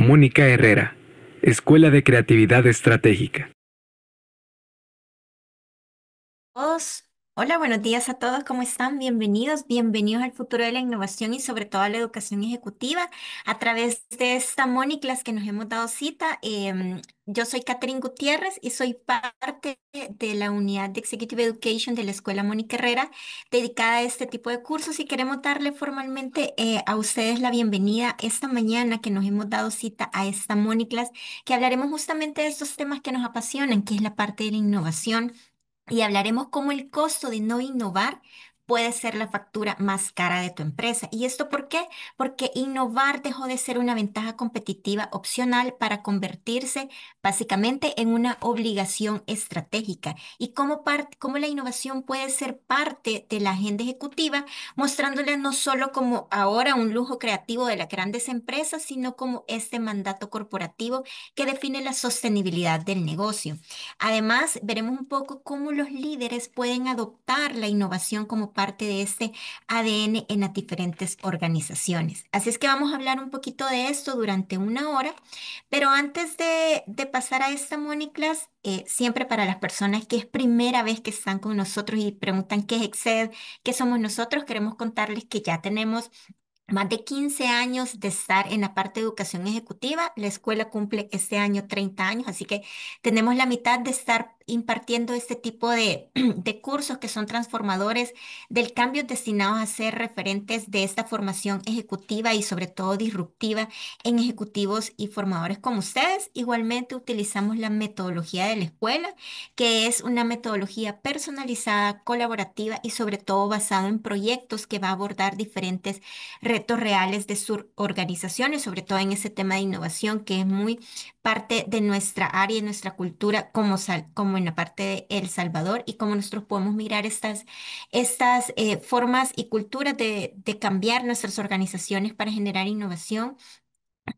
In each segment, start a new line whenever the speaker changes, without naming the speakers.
Mónica Herrera, Escuela de Creatividad Estratégica.
Todos. Hola, buenos días a todos, ¿cómo están? Bienvenidos, bienvenidos al futuro de la innovación y sobre todo a la educación ejecutiva a través de esta Moniclas que nos hemos dado cita. Yo soy Catherine Gutiérrez y soy parte de la unidad de Executive Education de la Escuela Mónica Herrera dedicada a este tipo de cursos y queremos darle formalmente a ustedes la bienvenida esta mañana que nos hemos dado cita a esta Moniclas que hablaremos justamente de estos temas que nos apasionan, que es la parte de la innovación y hablaremos cómo el costo de no innovar puede ser la factura más cara de tu empresa. ¿Y esto por qué? Porque innovar dejó de ser una ventaja competitiva opcional para convertirse básicamente en una obligación estratégica. Y cómo la innovación puede ser parte de la agenda ejecutiva, mostrándoles no solo como ahora un lujo creativo de las grandes empresas, sino como este mandato corporativo que define la sostenibilidad del negocio. Además, veremos un poco cómo los líderes pueden adoptar la innovación como parte de este ADN en las diferentes organizaciones. Así es que vamos a hablar un poquito de esto durante una hora, pero antes de pasar a esta Moniclas, siempre para las personas que es primera vez que están con nosotros y preguntan qué es Excel, qué somos nosotros, queremos contarles que ya tenemos más de 15 años de estar en la parte de educación ejecutiva. La escuela cumple este año 30 años, así que tenemos la mitad de estar impartiendo este tipo de cursos que son transformadores del cambio destinados a ser referentes de esta formación ejecutiva y sobre todo disruptiva en ejecutivos y formadores como ustedes. Igualmente utilizamos la metodología de la escuela, que es una metodología personalizada, colaborativa y sobre todo basada en proyectos que va a abordar diferentes retos reales de sus organizaciones, sobre todo en ese tema de innovación que es muy parte de nuestra área y nuestra cultura como en la parte de El Salvador y cómo nosotros podemos mirar estas formas y culturas de cambiar nuestras organizaciones para generar innovación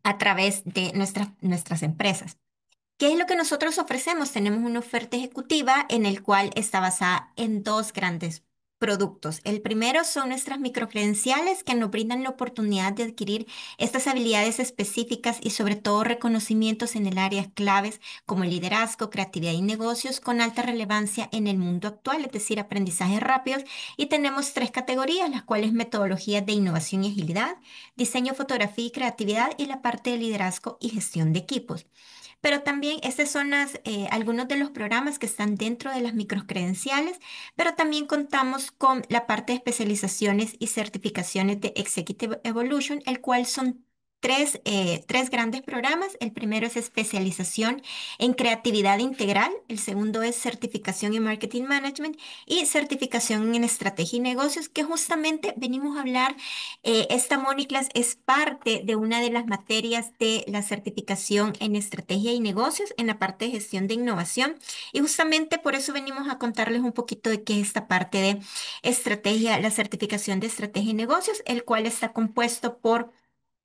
a través de nuestras empresas. ¿Qué es lo que nosotros ofrecemos? Tenemos una oferta ejecutiva en el cual está basada en dos grandes productos. El primero son nuestras microcredenciales que nos brindan la oportunidad de adquirir estas habilidades específicas y sobre todo reconocimientos en el área claves como el liderazgo, creatividad y negocios con alta relevancia en el mundo actual, es decir, aprendizajes rápidos. Y tenemos tres categorías, las cuales metodologías de innovación y agilidad, diseño, fotografía y creatividad y la parte de liderazgo y gestión de equipos. Pero también estos son algunos de los programas que están dentro de las microcredenciales, pero también contamos con la parte de especializaciones y certificaciones de Executive Evolution, el cual son tres grandes programas. El primero es especialización en creatividad integral, el segundo es certificación en marketing management y certificación en estrategia y negocios, que justamente venimos a hablar. Esta Moniclas es parte de una de las materias de la certificación en estrategia y negocios en la parte de gestión de innovación. Y justamente por eso venimos a contarles un poquito de qué es esta parte de estrategia, la certificación de estrategia y negocios, el cual está compuesto por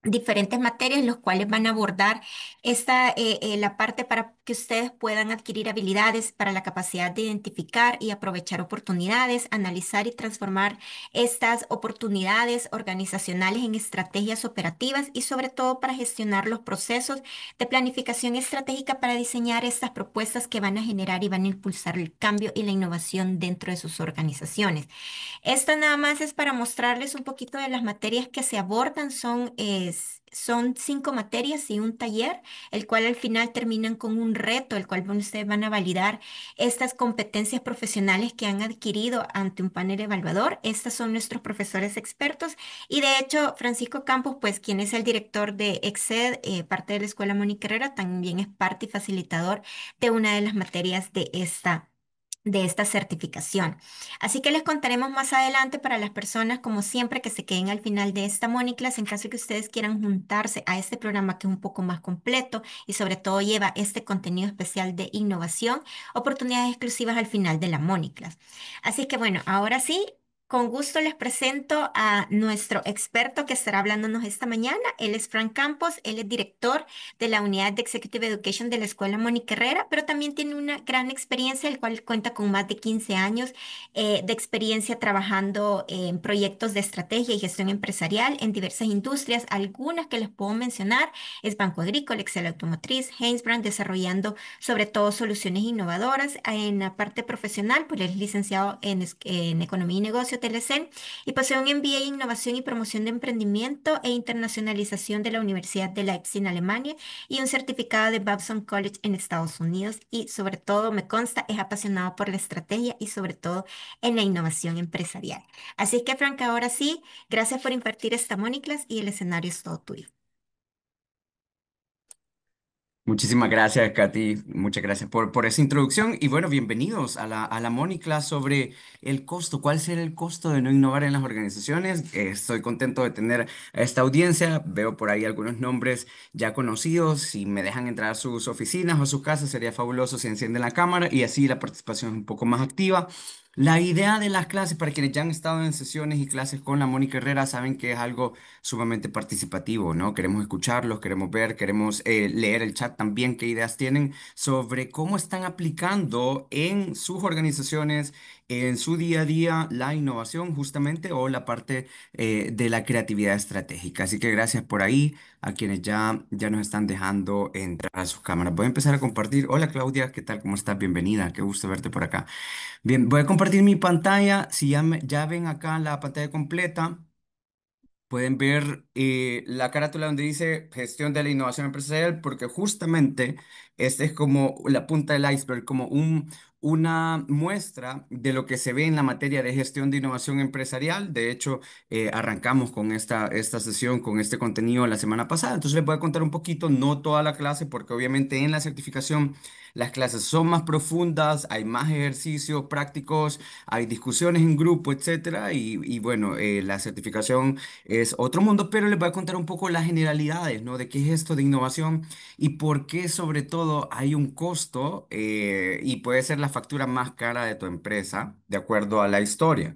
diferentes materias, los cuales van a abordar la parte para que ustedes puedan adquirir habilidades para la capacidad de identificar y aprovechar oportunidades, analizar y transformar estas oportunidades organizacionales en estrategias operativas y sobre todo para gestionar los procesos de planificación estratégica para diseñar estas propuestas que van a generar y van a impulsar el cambio y la innovación dentro de sus organizaciones. Esto nada más es para mostrarles un poquito de las materias que se abordan. Son 5 materias y un taller, el cual al final terminan con un reto, el cual ustedes van a validar estas competencias profesionales que han adquirido ante un panel evaluador. Estos son nuestros profesores expertos y de hecho Francisco Campos, pues quien es el director de EXED, parte de la Escuela Mónica Herrera, también es parte y facilitador de una de las materias de esta certificación. Así que les contaremos más adelante para las personas, como siempre, que se queden al final de esta Moniclas, en caso de que ustedes quieran juntarse a este programa que es un poco más completo y sobre todo lleva este contenido especial de innovación, oportunidades exclusivas al final de la Moniclas. Así que bueno, ahora sí. Con gusto les presento a nuestro experto que estará hablándonos esta mañana. Él es Frank Campos, él es director de la unidad de Executive Education de la Escuela Mónica Herrera, pero también tiene una gran experiencia, el cual cuenta con más de 15 años de experiencia trabajando en proyectos de estrategia y gestión empresarial en diversas industrias. Algunas que les puedo mencionar es Banco Agrícola, Excel Automotriz, Hainesbrand, desarrollando sobre todo soluciones innovadoras. En la parte profesional, pues es licenciado en Economía y Negocio, TLC, y posee un MBA en Innovación y Promoción de Emprendimiento e Internacionalización de la Universidad de Leipzig en Alemania y un certificado de Babson College en Estados Unidos. Y sobre todo, me consta, es apasionado por la estrategia y sobre todo en la innovación empresarial. Así que, Frank, ahora sí, gracias por impartir esta Moniclas y el escenario es todo tuyo.
Muchísimas gracias, Katy. Muchas gracias por esa introducción. Y bueno, bienvenidos a la Money Class sobre el costo. ¿Cuál será el costo de no innovar en las organizaciones? Estoy contento de tener a esta audiencia. Veo por ahí algunos nombres ya conocidos. Si me dejan entrar a sus oficinas o a sus casas, sería fabuloso si encienden la cámara y así la participación es un poco más activa. La idea de las clases, para quienes ya han estado en sesiones y clases con la Mónica Herrera, saben que es algo sumamente participativo, ¿no? Queremos escucharlos, queremos ver, queremos leer el chat también, qué ideas tienen sobre cómo están aplicando en sus organizaciones, en su día a día, la innovación justamente o la parte de la creatividad estratégica. Así que gracias por ahí a quienes ya nos están dejando entrar a sus cámaras. Voy a empezar a compartir. Hola Claudia, ¿qué tal? ¿Cómo estás? Bienvenida, qué gusto verte por acá. Bien, voy a compartir mi pantalla. Si ya ven acá la pantalla completa. Pueden ver la carátula donde dice gestión de la innovación empresarial, porque justamente este es como la punta del iceberg, como una muestra de lo que se ve en la materia de gestión de innovación empresarial. De hecho, arrancamos con esta sesión, con este contenido la semana pasada. Entonces les voy a contar un poquito, no toda la clase, porque obviamente en la certificación las clases son más profundas, hay más ejercicios prácticos, hay discusiones en grupo, etcétera. Y bueno, la certificación es otro mundo, pero les voy a contar un poco las generalidades, ¿no? De qué es esto de innovación y por qué sobre todo hay un costo y puede ser la factura más cara de tu empresa, de acuerdo a la historia.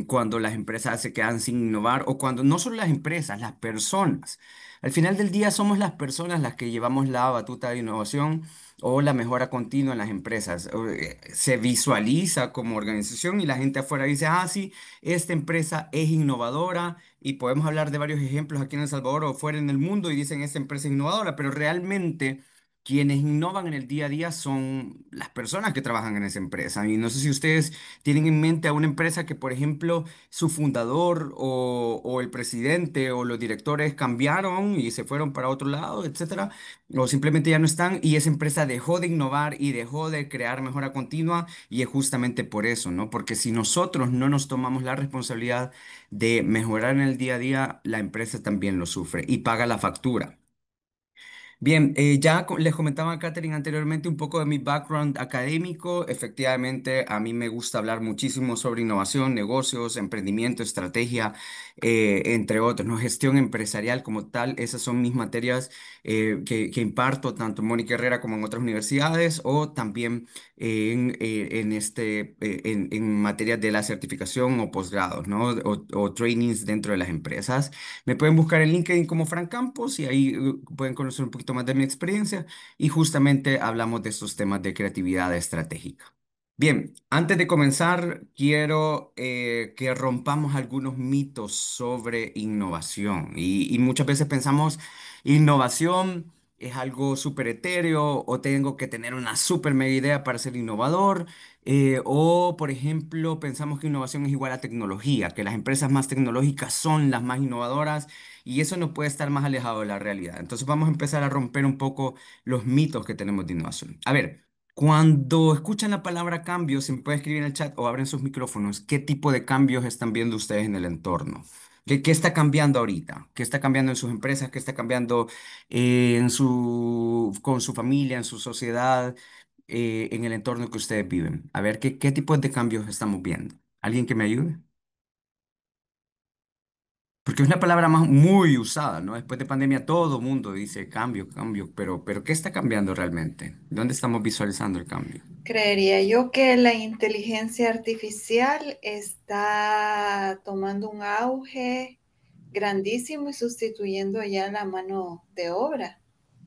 Cuando las empresas se quedan sin innovar o cuando no solo las empresas, las personas. Al final del día somos las personas las que llevamos la batuta de innovación o la mejora continua en las empresas. Se visualiza como organización y la gente afuera dice, ah, sí, esta empresa es innovadora y podemos hablar de varios ejemplos aquí en El Salvador o fuera en el mundo y dicen esta empresa es innovadora, pero realmente quienes innovan en el día a día son las personas que trabajan en esa empresa. Y no sé si ustedes tienen en mente a una empresa que, por ejemplo, su fundador o el presidente o los directores cambiaron y se fueron para otro lado, etcétera, o simplemente ya no están y esa empresa dejó de innovar y dejó de crear mejora continua y es justamente por eso, ¿no? Porque si nosotros no nos tomamos la responsabilidad de mejorar en el día a día, la empresa también lo sufre y paga la factura. Bien, les comentaba a Catherine anteriormente un poco de mi background académico. Efectivamente, a mí me gusta hablar muchísimo sobre innovación, negocios, emprendimiento, estrategia, entre otros, ¿no? Gestión empresarial como tal. Esas son mis materias que imparto tanto en Mónica Herrera como en otras universidades o también en materias de la certificación o posgrados, ¿no? O trainings dentro de las empresas. Me pueden buscar en LinkedIn como Frank Campos y ahí pueden conocer un poquito más de mi experiencia y justamente hablamos de estos temas de creatividad estratégica. Bien, antes de comenzar, quiero que rompamos algunos mitos sobre innovación y muchas veces pensamos innovación es algo súper etéreo o tengo que tener una súper mega idea para ser innovador. O, por ejemplo, pensamos que innovación es igual a tecnología, que las empresas más tecnológicas son las más innovadoras y eso no puede estar más alejado de la realidad. Entonces vamos a empezar a romper un poco los mitos que tenemos de innovación. A ver, cuando escuchan la palabra cambio, se me puede escribir en el chat o abren sus micrófonos, ¿qué tipo de cambios están viendo ustedes en el entorno? ¿Qué está cambiando ahorita? ¿Qué está cambiando en sus empresas? ¿Qué está cambiando con su familia, en su sociedad? En el entorno que ustedes viven. A ver, ¿qué tipo de cambios estamos viendo? ¿Alguien que me ayude? Porque es una palabra más muy usada, ¿no? Después de pandemia todo el mundo dice cambio, cambio, pero ¿qué está cambiando realmente? ¿Dónde estamos visualizando el cambio?
Creería yo que la inteligencia artificial está tomando un auge grandísimo y sustituyendo ya la mano de obra.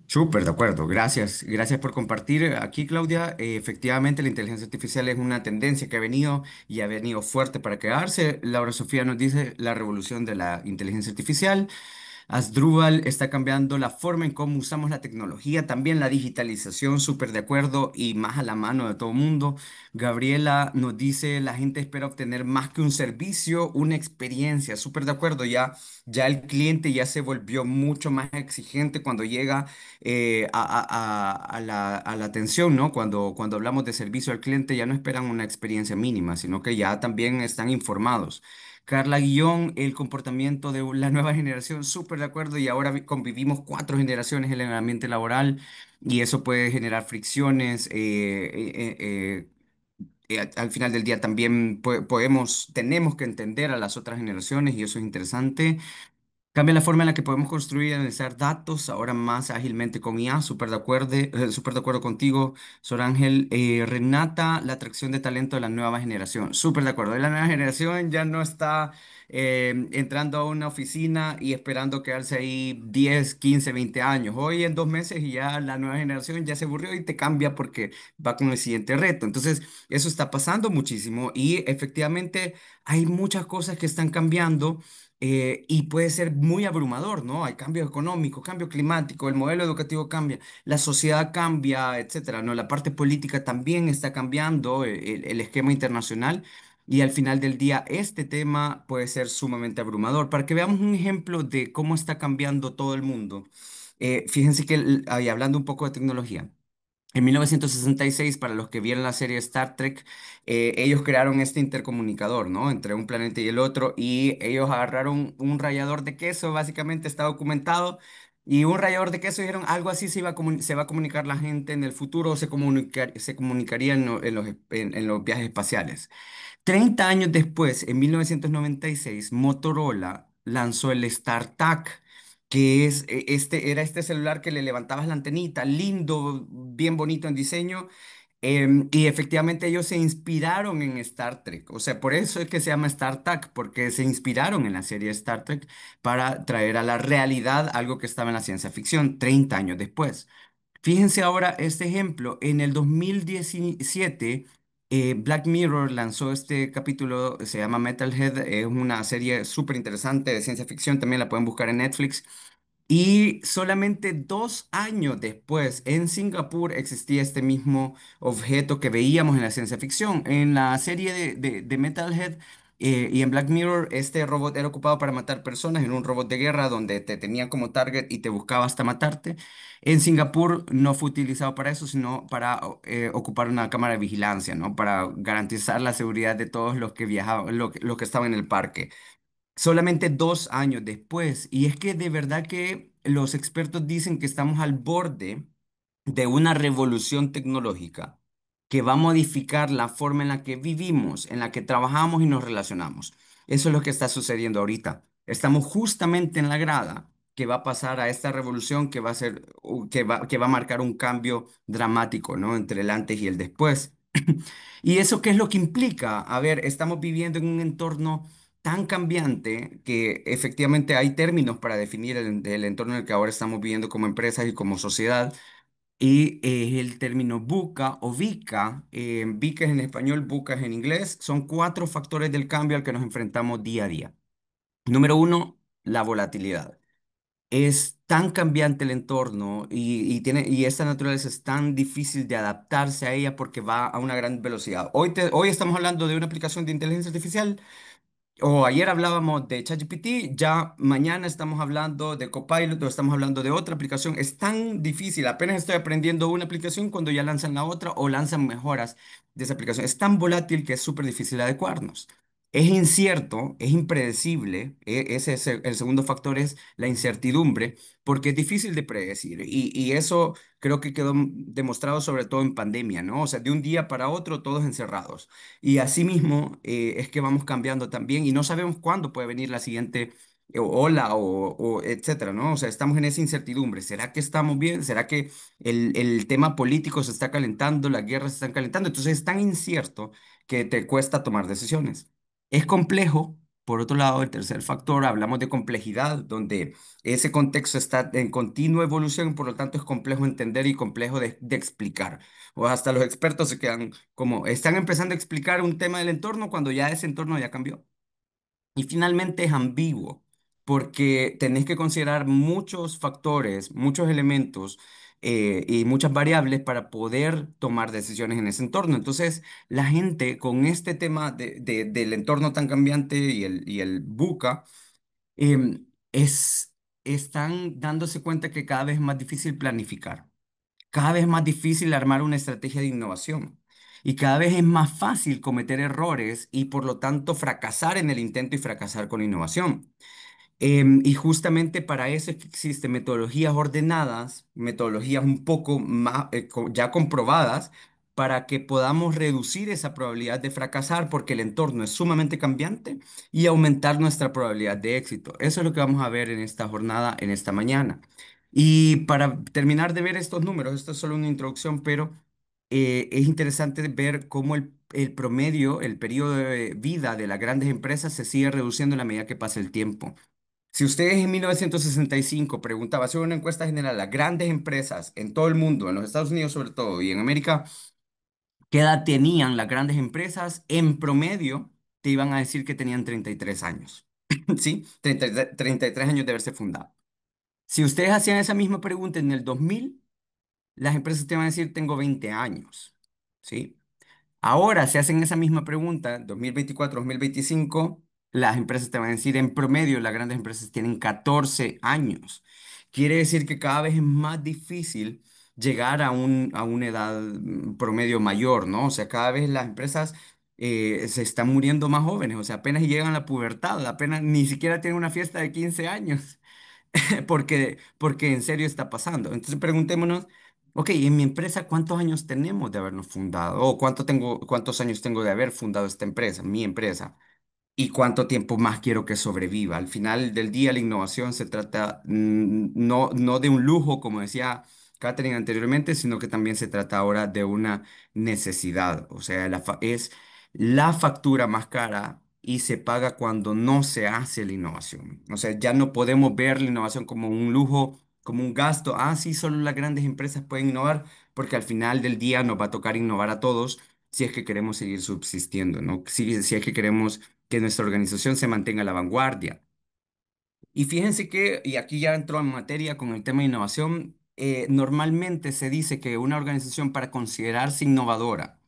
Súper de acuerdo, gracias. Gracias por compartir aquí, Claudia. Efectivamente, la inteligencia artificial es una tendencia que ha venido y ha venido fuerte para quedarse. Laura Sofía nos dice la revolución de la inteligencia artificial. Asdrúbal está cambiando la forma en cómo usamos la tecnología, también la digitalización, súper de acuerdo y más a la mano de todo el mundo. Gabriela nos dice, la gente espera obtener más que un servicio, una experiencia, súper de acuerdo, ya el cliente ya se volvió mucho más exigente cuando llega a la atención, ¿no? Cuando hablamos de servicio al cliente ya no esperan una experiencia mínima, sino que ya también están informados. Carla Guillón, el comportamiento de la nueva generación, súper de acuerdo, y ahora convivimos cuatro generaciones en el ambiente laboral y eso puede generar fricciones. Al final del día también tenemos que entender a las otras generaciones y eso es interesante. Cambia la forma en la que podemos construir y analizar datos ahora más ágilmente con IA. Súper de acuerdo contigo, Sor Ángel. Renata, la atracción de talento de la nueva generación. Súper de acuerdo. La nueva generación ya no está entrando a una oficina y esperando quedarse ahí 10, 15, 20 años. Hoy en 2 meses y ya la nueva generación ya se aburrió y te cambia porque va con el siguiente reto. Entonces, eso está pasando muchísimo y efectivamente hay muchas cosas que están cambiando y puede ser muy abrumador, ¿no? Hay cambio económico, cambio climático, el modelo educativo cambia, la sociedad cambia, etcétera, ¿no? La parte política también está cambiando, el esquema internacional, y al final del día este tema puede ser sumamente abrumador. Para que veamos un ejemplo de cómo está cambiando todo el mundo, fíjense que, ahí hablando un poco de tecnología, en 1966, para los que vieron la serie Star Trek, ellos crearon este intercomunicador, ¿no? Entre un planeta y el otro, y ellos agarraron un rallador de queso, básicamente está documentado, y un rallador de queso dijeron, algo así se va a comunicar la gente en el futuro, se comunicaría en los viajes espaciales. 30 años después, en 1996, Motorola lanzó el StarTAC, que era este celular que le levantabas la antenita, lindo, bien bonito en diseño, y efectivamente ellos se inspiraron en Star Trek. O sea, por eso es que se llama StarTAC, porque se inspiraron en la serie Star Trek para traer a la realidad algo que estaba en la ciencia ficción 30 años después. Fíjense ahora este ejemplo. En el 2017, Black Mirror lanzó este capítulo, se llama Metalhead, es una serie súper interesante de ciencia ficción, también la pueden buscar en Netflix. Y solamente 2 años después, en Singapur existía este mismo objeto que veíamos en la ciencia ficción. En la serie de Metalhead y en Black Mirror, este robot era ocupado para matar personas, en un robot de guerra donde te tenía como target y te buscaba hasta matarte. En Singapur no fue utilizado para eso, sino para ocupar una cámara de vigilancia, ¿no? Para garantizar la seguridad de todos los que viajaban, los que estaban en el parque solamente 2 años después. Y es que de verdad que los expertos dicen que estamos al borde de una revolución tecnológica que va a modificar la forma en la que vivimos, en la que trabajamos y nos relacionamos. Eso es lo que está sucediendo ahorita. Estamos justamente en la grada que va a pasar a esta revolución que va a ser, que va a marcar un cambio dramático, ¿no? Entre el antes y el después. ¿Y eso qué es lo que implica? A ver, estamos viviendo en un entorno tan cambiante que efectivamente hay términos para definir el entorno en el que ahora estamos viviendo como empresas y como sociedad. Y el término buca o VICA, VICA es en español, buca es en inglés, son 4 factores del cambio al que nos enfrentamos día a día. Número uno, la volatilidad. Es tan cambiante el entorno y esta naturaleza es tan difícil de adaptarse a ella porque va a una gran velocidad. Hoy estamos hablando de una aplicación de inteligencia artificial o ayer hablábamos de ChatGPT, ya mañana estamos hablando de Copilot o estamos hablando de otra aplicación. Es tan difícil, apenas estoy aprendiendo una aplicación cuando ya lanzan la otra o lanzan mejoras de esa aplicación. Es tan volátil que es súper difícil adecuarnos. Es incierto, es impredecible. Ese es el segundo factor, es la incertidumbre, porque es difícil de predecir. Y eso creo que quedó demostrado sobre todo en pandemia, ¿no? O sea, de un día para otro todos encerrados. Y asimismo es que vamos cambiando también y no sabemos cuándo puede venir la siguiente hola o etcétera, ¿no? O sea, estamos en esa incertidumbre. ¿Será que estamos bien? ¿Será que el tema político se está calentando, las guerras se están calentando? Entonces es tan incierto que te cuesta tomar decisiones. Es complejo. Por otro lado, el tercer factor, hablamos de complejidad, donde ese contexto está en continua evolución, por lo tanto es complejo entender y complejo de explicar. O hasta los expertos se quedan como, están empezando a explicar un tema del entorno cuando ya ese entorno ya cambió. Y finalmente es ambiguo, porque tenés que considerar muchos factores, muchos elementos y muchas variables para poder tomar decisiones en ese entorno. Entonces, la gente con este tema del entorno tan cambiante y el VUCA, están dándose cuenta que cada vez es más difícil planificar, cada vez es más difícil armar una estrategia de innovación. Y cada vez es más fácil cometer errores y por lo tanto fracasar en el intento y fracasar con la innovación. Y justamente para eso es que existen metodologías ordenadas, metodologías un poco más ya comprobadas, para que podamos reducir esa probabilidad de fracasar porque el entorno es sumamente cambiante y aumentar nuestra probabilidad de éxito. Eso es lo que vamos a ver en esta jornada, en esta mañana. Y para terminar de ver estos números, esto es solo una introducción, pero es interesante ver cómo el promedio, el periodo de vida de las grandes empresas se sigue reduciendo en la medida que pasa el tiempo. Si ustedes en 1965 preguntaban, hacer una encuesta general a grandes empresas en todo el mundo, en los Estados Unidos sobre todo y en América, ¿qué edad tenían las grandes empresas? En promedio te iban a decir que tenían 33 años, ¿sí? 33 años de haberse fundado. Si ustedes hacían esa misma pregunta en el 2000, las empresas te van a decir, tengo 20 años, ¿sí? Ahora se hacen esa misma pregunta, 2024-2025, las empresas te van a decir, en promedio, las grandes empresas tienen 14 años. Quiere decir que cada vez es más difícil llegar a una edad promedio mayor, ¿no? O sea, cada vez las empresas se están muriendo más jóvenes, o sea, apenas llegan a la pubertad, apenas ni siquiera tienen una fiesta de 15 años. Porque en serio está pasando. Entonces preguntémonos, ok, en mi empresa, ¿cuántos años tenemos de habernos fundado? ¿O cuántos años tengo de haber fundado esta empresa, mi empresa? ¿Y cuánto tiempo más quiero que sobreviva? Al final del día, la innovación se trata no de un lujo, como decía Catherine anteriormente, sino que también se trata ahora de una necesidad. O sea, es la factura más cara y se paga cuando no se hace la innovación. O sea, ya no podemos ver la innovación como un lujo, como un gasto. Ah, sí, solo las grandes empresas pueden innovar, porque al final del día nos va a tocar innovar a todos si es que queremos seguir subsistiendo, ¿no? Si es que queremos que nuestra organización se mantenga a la vanguardia. Y fíjense que, y aquí ya entró en materia con el tema de innovación, normalmente se dice que una organización para considerarse innovadora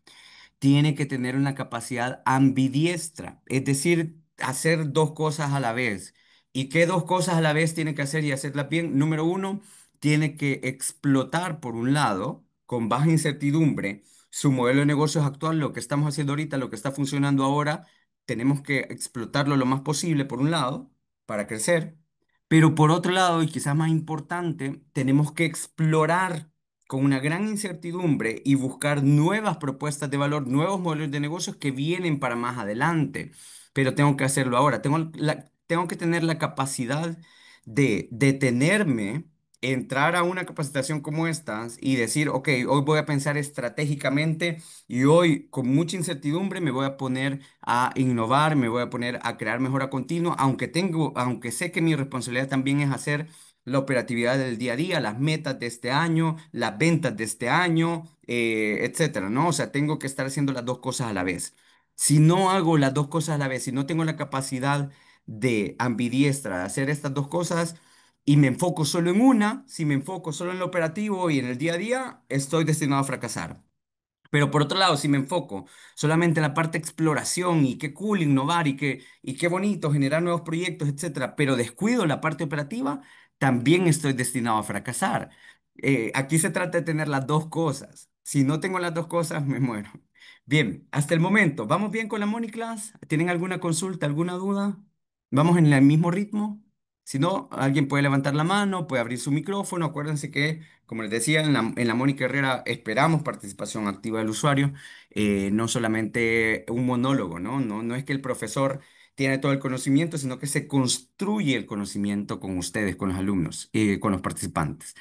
tiene que tener una capacidad ambidiestra, es decir, hacer dos cosas a la vez. ¿Y qué dos cosas a la vez tiene que hacer y hacerlas bien? Número uno, tiene que explotar, por un lado, con baja incertidumbre, su modelo de negocios actual, lo que estamos haciendo ahorita, lo que está funcionando ahora, tenemos que explotarlo lo más posible, por un lado, para crecer. Pero por otro lado, y quizás más importante, tenemos que explorar con una gran incertidumbre y buscar nuevas propuestas de valor, nuevos modelos de negocios que vienen para más adelante. Pero tengo que hacerlo ahora. Tengo que tener la capacidad de detenerme, entrar a una capacitación como estas y decir, ok, hoy voy a pensar estratégicamente y hoy con mucha incertidumbre me voy a poner a innovar, me voy a poner a crear mejora continua, aunque sé que mi responsabilidad también es hacer la operatividad del día a día, las metas de este año, las ventas de este año, etcétera, ¿no? O sea, tengo que estar haciendo las dos cosas a la vez. Si no hago las dos cosas a la vez, si no tengo la capacidad de ambidiestra, de hacer estas dos cosas y me enfoco solo en una, si me enfoco solo en lo operativo y en el día a día, estoy destinado a fracasar. Pero por otro lado, si me enfoco solamente en la parte de exploración y qué cool innovar y qué bonito generar nuevos proyectos, etcétera, pero descuido la parte operativa, también estoy destinado a fracasar. Aquí se trata de tener las dos cosas. Si no tengo las dos cosas, me muero. Bien, hasta el momento, ¿vamos bien con la Money Class? ¿Tienen alguna consulta, alguna duda? ¿Vamos en el mismo ritmo? Si no, alguien puede levantar la mano, puede abrir su micrófono. Acuérdense que, como les decía, en la Mónica Herrera esperamos participación activa del usuario, no solamente un monólogo, ¿no? No es que el profesor tiene todo el conocimiento, sino que se construye el conocimiento con ustedes, con los alumnos, con los participantes.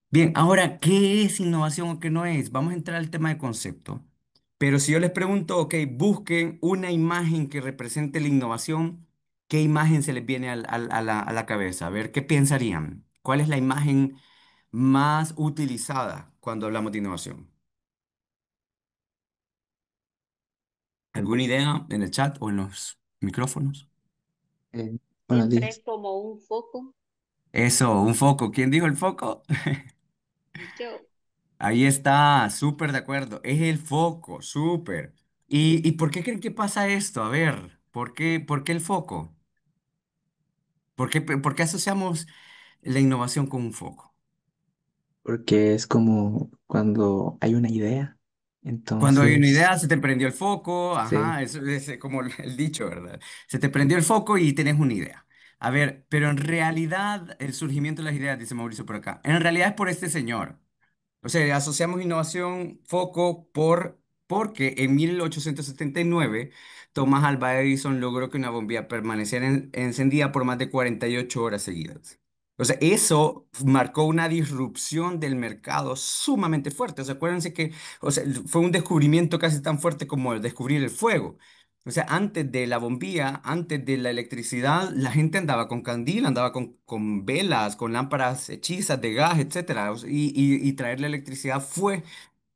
Bien, ahora, ¿qué es innovación o qué no es? Vamos a entrar al tema de concepto. Pero si yo les pregunto, ok, busquen una imagen que represente la innovación, ¿qué imagen se les viene a la cabeza? A ver, ¿qué pensarían? ¿Cuál es la imagen más utilizada cuando hablamos de innovación? ¿Alguna idea en el chat o en los micrófonos?
Eh, Buenos
Siempre es
días.
como un foco.
Eso, un foco. ¿Quién dijo el foco?
Yo,
Ahí está, súper de acuerdo. Es el foco, súper. Y por qué creen que pasa esto? A ver, por qué el foco? ¿Por qué asociamos la innovación con un foco?
Porque es como cuando hay una idea.
Cuando hay una
Entonces,
idea, se te prendió el foco,
sí,
ajá, eso es como el dicho, ¿verdad? Se te prendió el foco y tenés una idea. A ver, pero en realidad el surgimiento de las ideas, dice Mauricio por acá, en realidad es por este señor. O sea, asociamos innovación, foco, porque en 1879 Thomas Alva Edison logró que una bombilla permaneciera encendida por más de 48 horas seguidas. O sea, eso marcó una disrupción del mercado sumamente fuerte. O sea, acuérdense que, o sea, fue un descubrimiento casi tan fuerte como el descubrir el fuego. O sea, antes de la bombilla, antes de la electricidad, la gente andaba con candil, andaba con velas, con lámparas hechizas de gas, etcétera. O sea, y traer la electricidad fue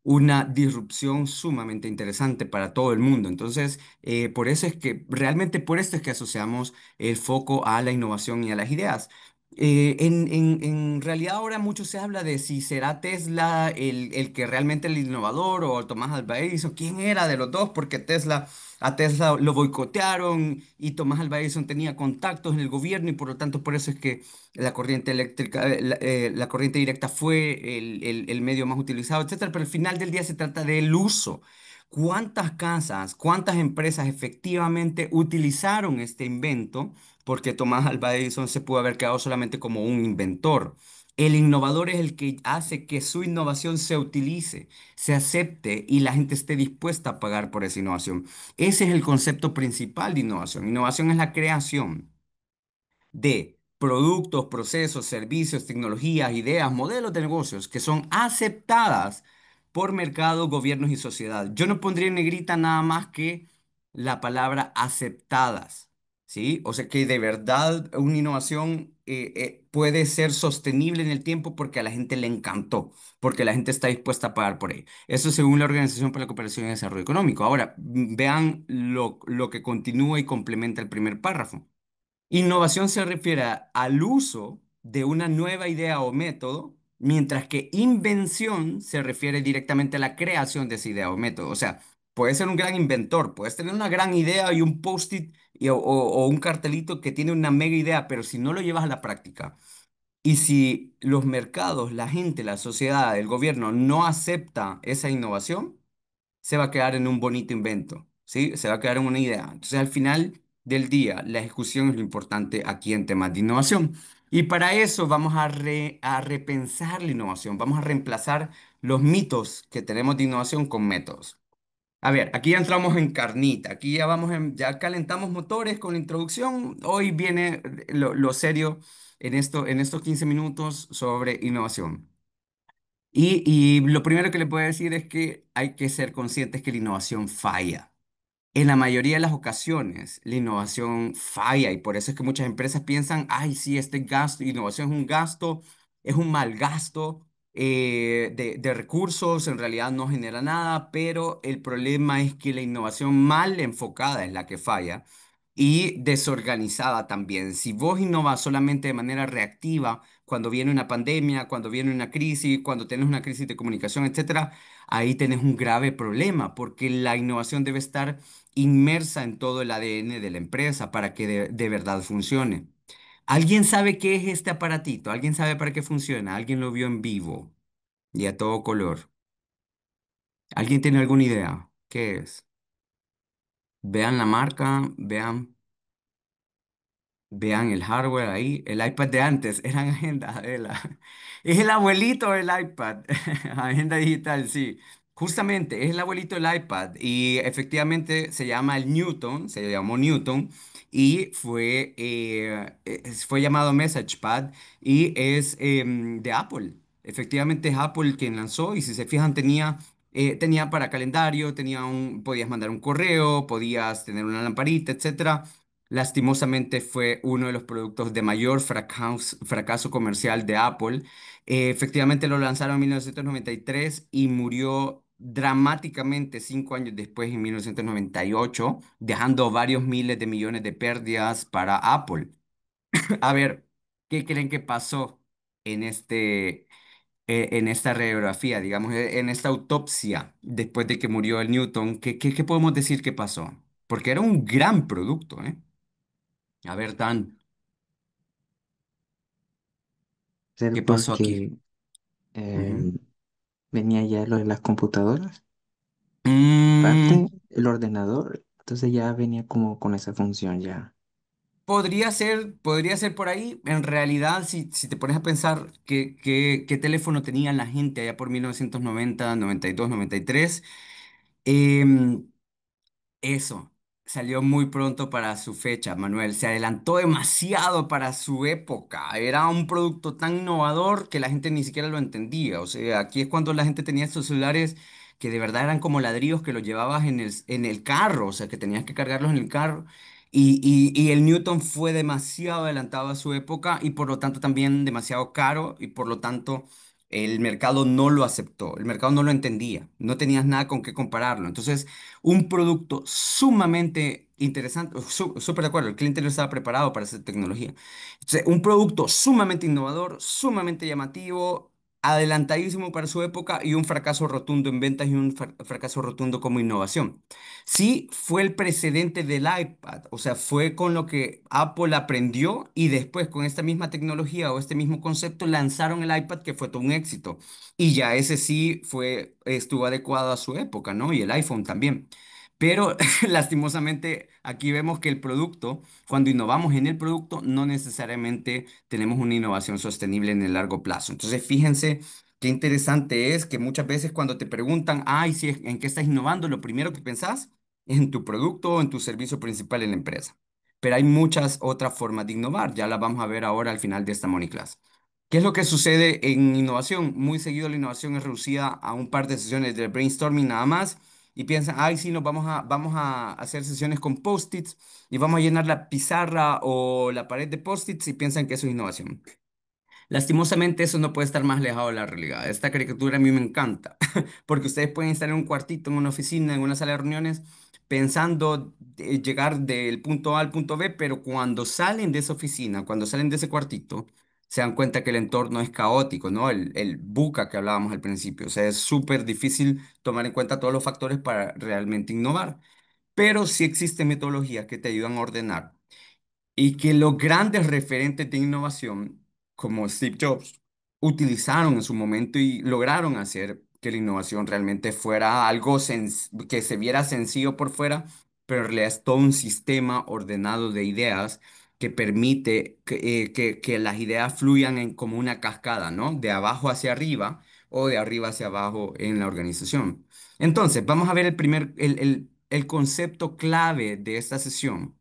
una disrupción sumamente interesante para todo el mundo. Entonces, por eso es que, realmente por esto es que asociamos el foco a la innovación y a las ideas. En realidad ahora mucho se habla de si será Tesla el que realmente el innovador o Tomás Alva Edison, quién era de los dos, porque a Tesla lo boicotearon y Tomás Alva Edison tenía contactos en el gobierno y por lo tanto por eso es que la corriente eléctrica, la corriente directa fue el medio más utilizado, etcétera. Pero al final del día se trata del uso. ¿Cuántas casas, cuántas empresas efectivamente utilizaron este invento? Porque Tomás Alva Edison se pudo haber quedado solamente como un inventor. El innovador es el que hace que su innovación se utilice, se acepte y la gente esté dispuesta a pagar por esa innovación. Ese es el concepto principal de innovación. Innovación es la creación de productos, procesos, servicios, tecnologías, ideas, modelos de negocios que son aceptadas por mercado, gobiernos y sociedad. Yo no pondría en negrita nada más que la palabra aceptadas, ¿sí? O sea que de verdad una innovación puede ser sostenible en el tiempo porque a la gente le encantó, porque la gente está dispuesta a pagar por ello. Eso según la Organización para la Cooperación y Desarrollo Económico. Ahora, vean lo que continúa y complementa el primer párrafo. Innovación se refiere al uso de una nueva idea o método, mientras que invención se refiere directamente a la creación de esa idea o método. O sea, puedes ser un gran inventor, puedes tener una gran idea y un post-it o un cartelito que tiene una mega idea, pero si no lo llevas a la práctica y si los mercados, la gente, la sociedad, el gobierno no acepta esa innovación, se va a quedar en un bonito invento, ¿sí? Se va a quedar en una idea. Entonces, al final del día, la ejecución es lo importante aquí en temas de innovación. Y para eso vamos a repensar la innovación, vamos a reemplazar los mitos que tenemos de innovación con métodos. A ver, aquí ya entramos en carnita, aquí ya ya calentamos motores con la introducción. Hoy viene lo serio en estos 15 minutos sobre innovación. Y lo primero que le puedo decir es que hay que ser conscientes que la innovación falla. En la mayoría de las ocasiones, la innovación falla y por eso es que muchas empresas piensan, ay, sí, este gasto, innovación es un gasto, es un mal gasto de recursos, en realidad no genera nada, pero el problema es que la innovación mal enfocada es la que falla y desorganizada también. Si vos innovas solamente de manera reactiva, cuando viene una pandemia, cuando viene una crisis, cuando tienes una crisis de comunicación, etcétera, ahí tenés un grave problema porque la innovación debe estar inmersa en todo el ADN de la empresa para que de verdad funcione. ¿Alguien sabe qué es este aparatito? ¿Alguien sabe para qué funciona? ¿Alguien lo vio en vivo y a todo color? ¿Alguien tiene alguna idea? ¿Qué es? Vean la marca, vean el hardware ahí. El iPad de antes eran agendas, Adela. Es el abuelito del iPad. Agenda digital, sí. Justamente, es el abuelito del iPad y efectivamente se llama el Newton, se llamó Newton y fue llamado MessagePad y es de Apple. Efectivamente es Apple quien lanzó y si se fijan tenía para calendario, podías mandar un correo, podías tener una lamparita, etcétera. Lastimosamente fue uno de los productos de mayor fracaso comercial de Apple. Efectivamente lo lanzaron en 1993 y murió dramáticamente 5 años después, en 1998, dejando varios miles de millones de pérdidas para Apple. A ver, ¿qué creen que pasó en en esta radiografía, digamos, en esta autopsia después de que murió el Newton? ¿Qué podemos decir que pasó? Porque era un gran producto, ¿eh? A ver, Dan,
Ser
¿qué pasó aquí?
porque eh,
Ujú.
venía ya lo de las computadoras,
Mm,
parte, el ordenador, entonces ya venía como con esa función ya.
podría ser por ahí. En realidad, si te pones a pensar qué teléfono tenía la gente allá por 1990, 92, 93, em, eso, salió muy pronto para su fecha, Manuel. Se adelantó demasiado para su época. Era un producto tan innovador que la gente ni siquiera lo entendía. O sea, aquí es cuando la gente tenía estos celulares que de verdad eran como ladrillos que los llevabas en el carro, o sea, que tenías que cargarlos en el carro. Y el Newton fue demasiado adelantado a su época y por lo tanto también demasiado caro y por lo tanto el mercado no lo aceptó, el mercado no lo entendía, no tenías nada con qué compararlo. Entonces, un producto sumamente interesante, súper de acuerdo, el cliente no estaba preparado para esa tecnología. Entonces, un producto sumamente innovador, sumamente llamativo, adelantadísimo para su época y un fracaso rotundo en ventas y un fracaso rotundo como innovación. Sí, fue el precedente del iPad, o sea, fue con lo que Apple aprendió y después con esta misma tecnología o este mismo concepto lanzaron el iPad que fue todo un éxito. Y ya ese sí estuvo adecuado a su época, ¿no? Y el iPhone también. Pero lastimosamente aquí vemos que el producto, cuando innovamos en el producto, no necesariamente tenemos una innovación sostenible en el largo plazo. Entonces, fíjense qué interesante es que muchas veces cuando te preguntan, ay, sí, ¿en qué estás innovando? Lo primero que pensás es en tu producto o en tu servicio principal en la empresa. Pero hay muchas otras formas de innovar, ya las vamos a ver ahora al final de esta Money Class. ¿Qué es lo que sucede en innovación? Muy seguido la innovación es reducida a un par de sesiones de brainstorming nada más y piensan, ay, sí, vamos a hacer sesiones con post-its y vamos a llenar la pizarra o la pared de post-its y piensan que eso es innovación. Lastimosamente eso no puede estar más alejado de la realidad. Esta caricatura a mí me encanta, porque ustedes pueden estar en un cuartito, en una oficina, en una sala de reuniones, pensando llegar del punto A al punto B, pero cuando salen de esa oficina, cuando salen de ese cuartito, se dan cuenta que el entorno es caótico, ¿no? El buca que hablábamos al principio. O sea, es súper difícil tomar en cuenta todos los factores para realmente innovar. Pero sí existen metodologías que te ayudan a ordenar y que los grandes referentes de innovación, como Steve Jobs, utilizaron en su momento y lograron hacer que la innovación realmente fuera algo que se viera sencillo por fuera, pero en realidad es todo un sistema ordenado de ideas que permite que las ideas fluyan como una cascada, ¿no? De abajo hacia arriba o de arriba hacia abajo en la organización. Entonces, vamos a ver el concepto clave de esta sesión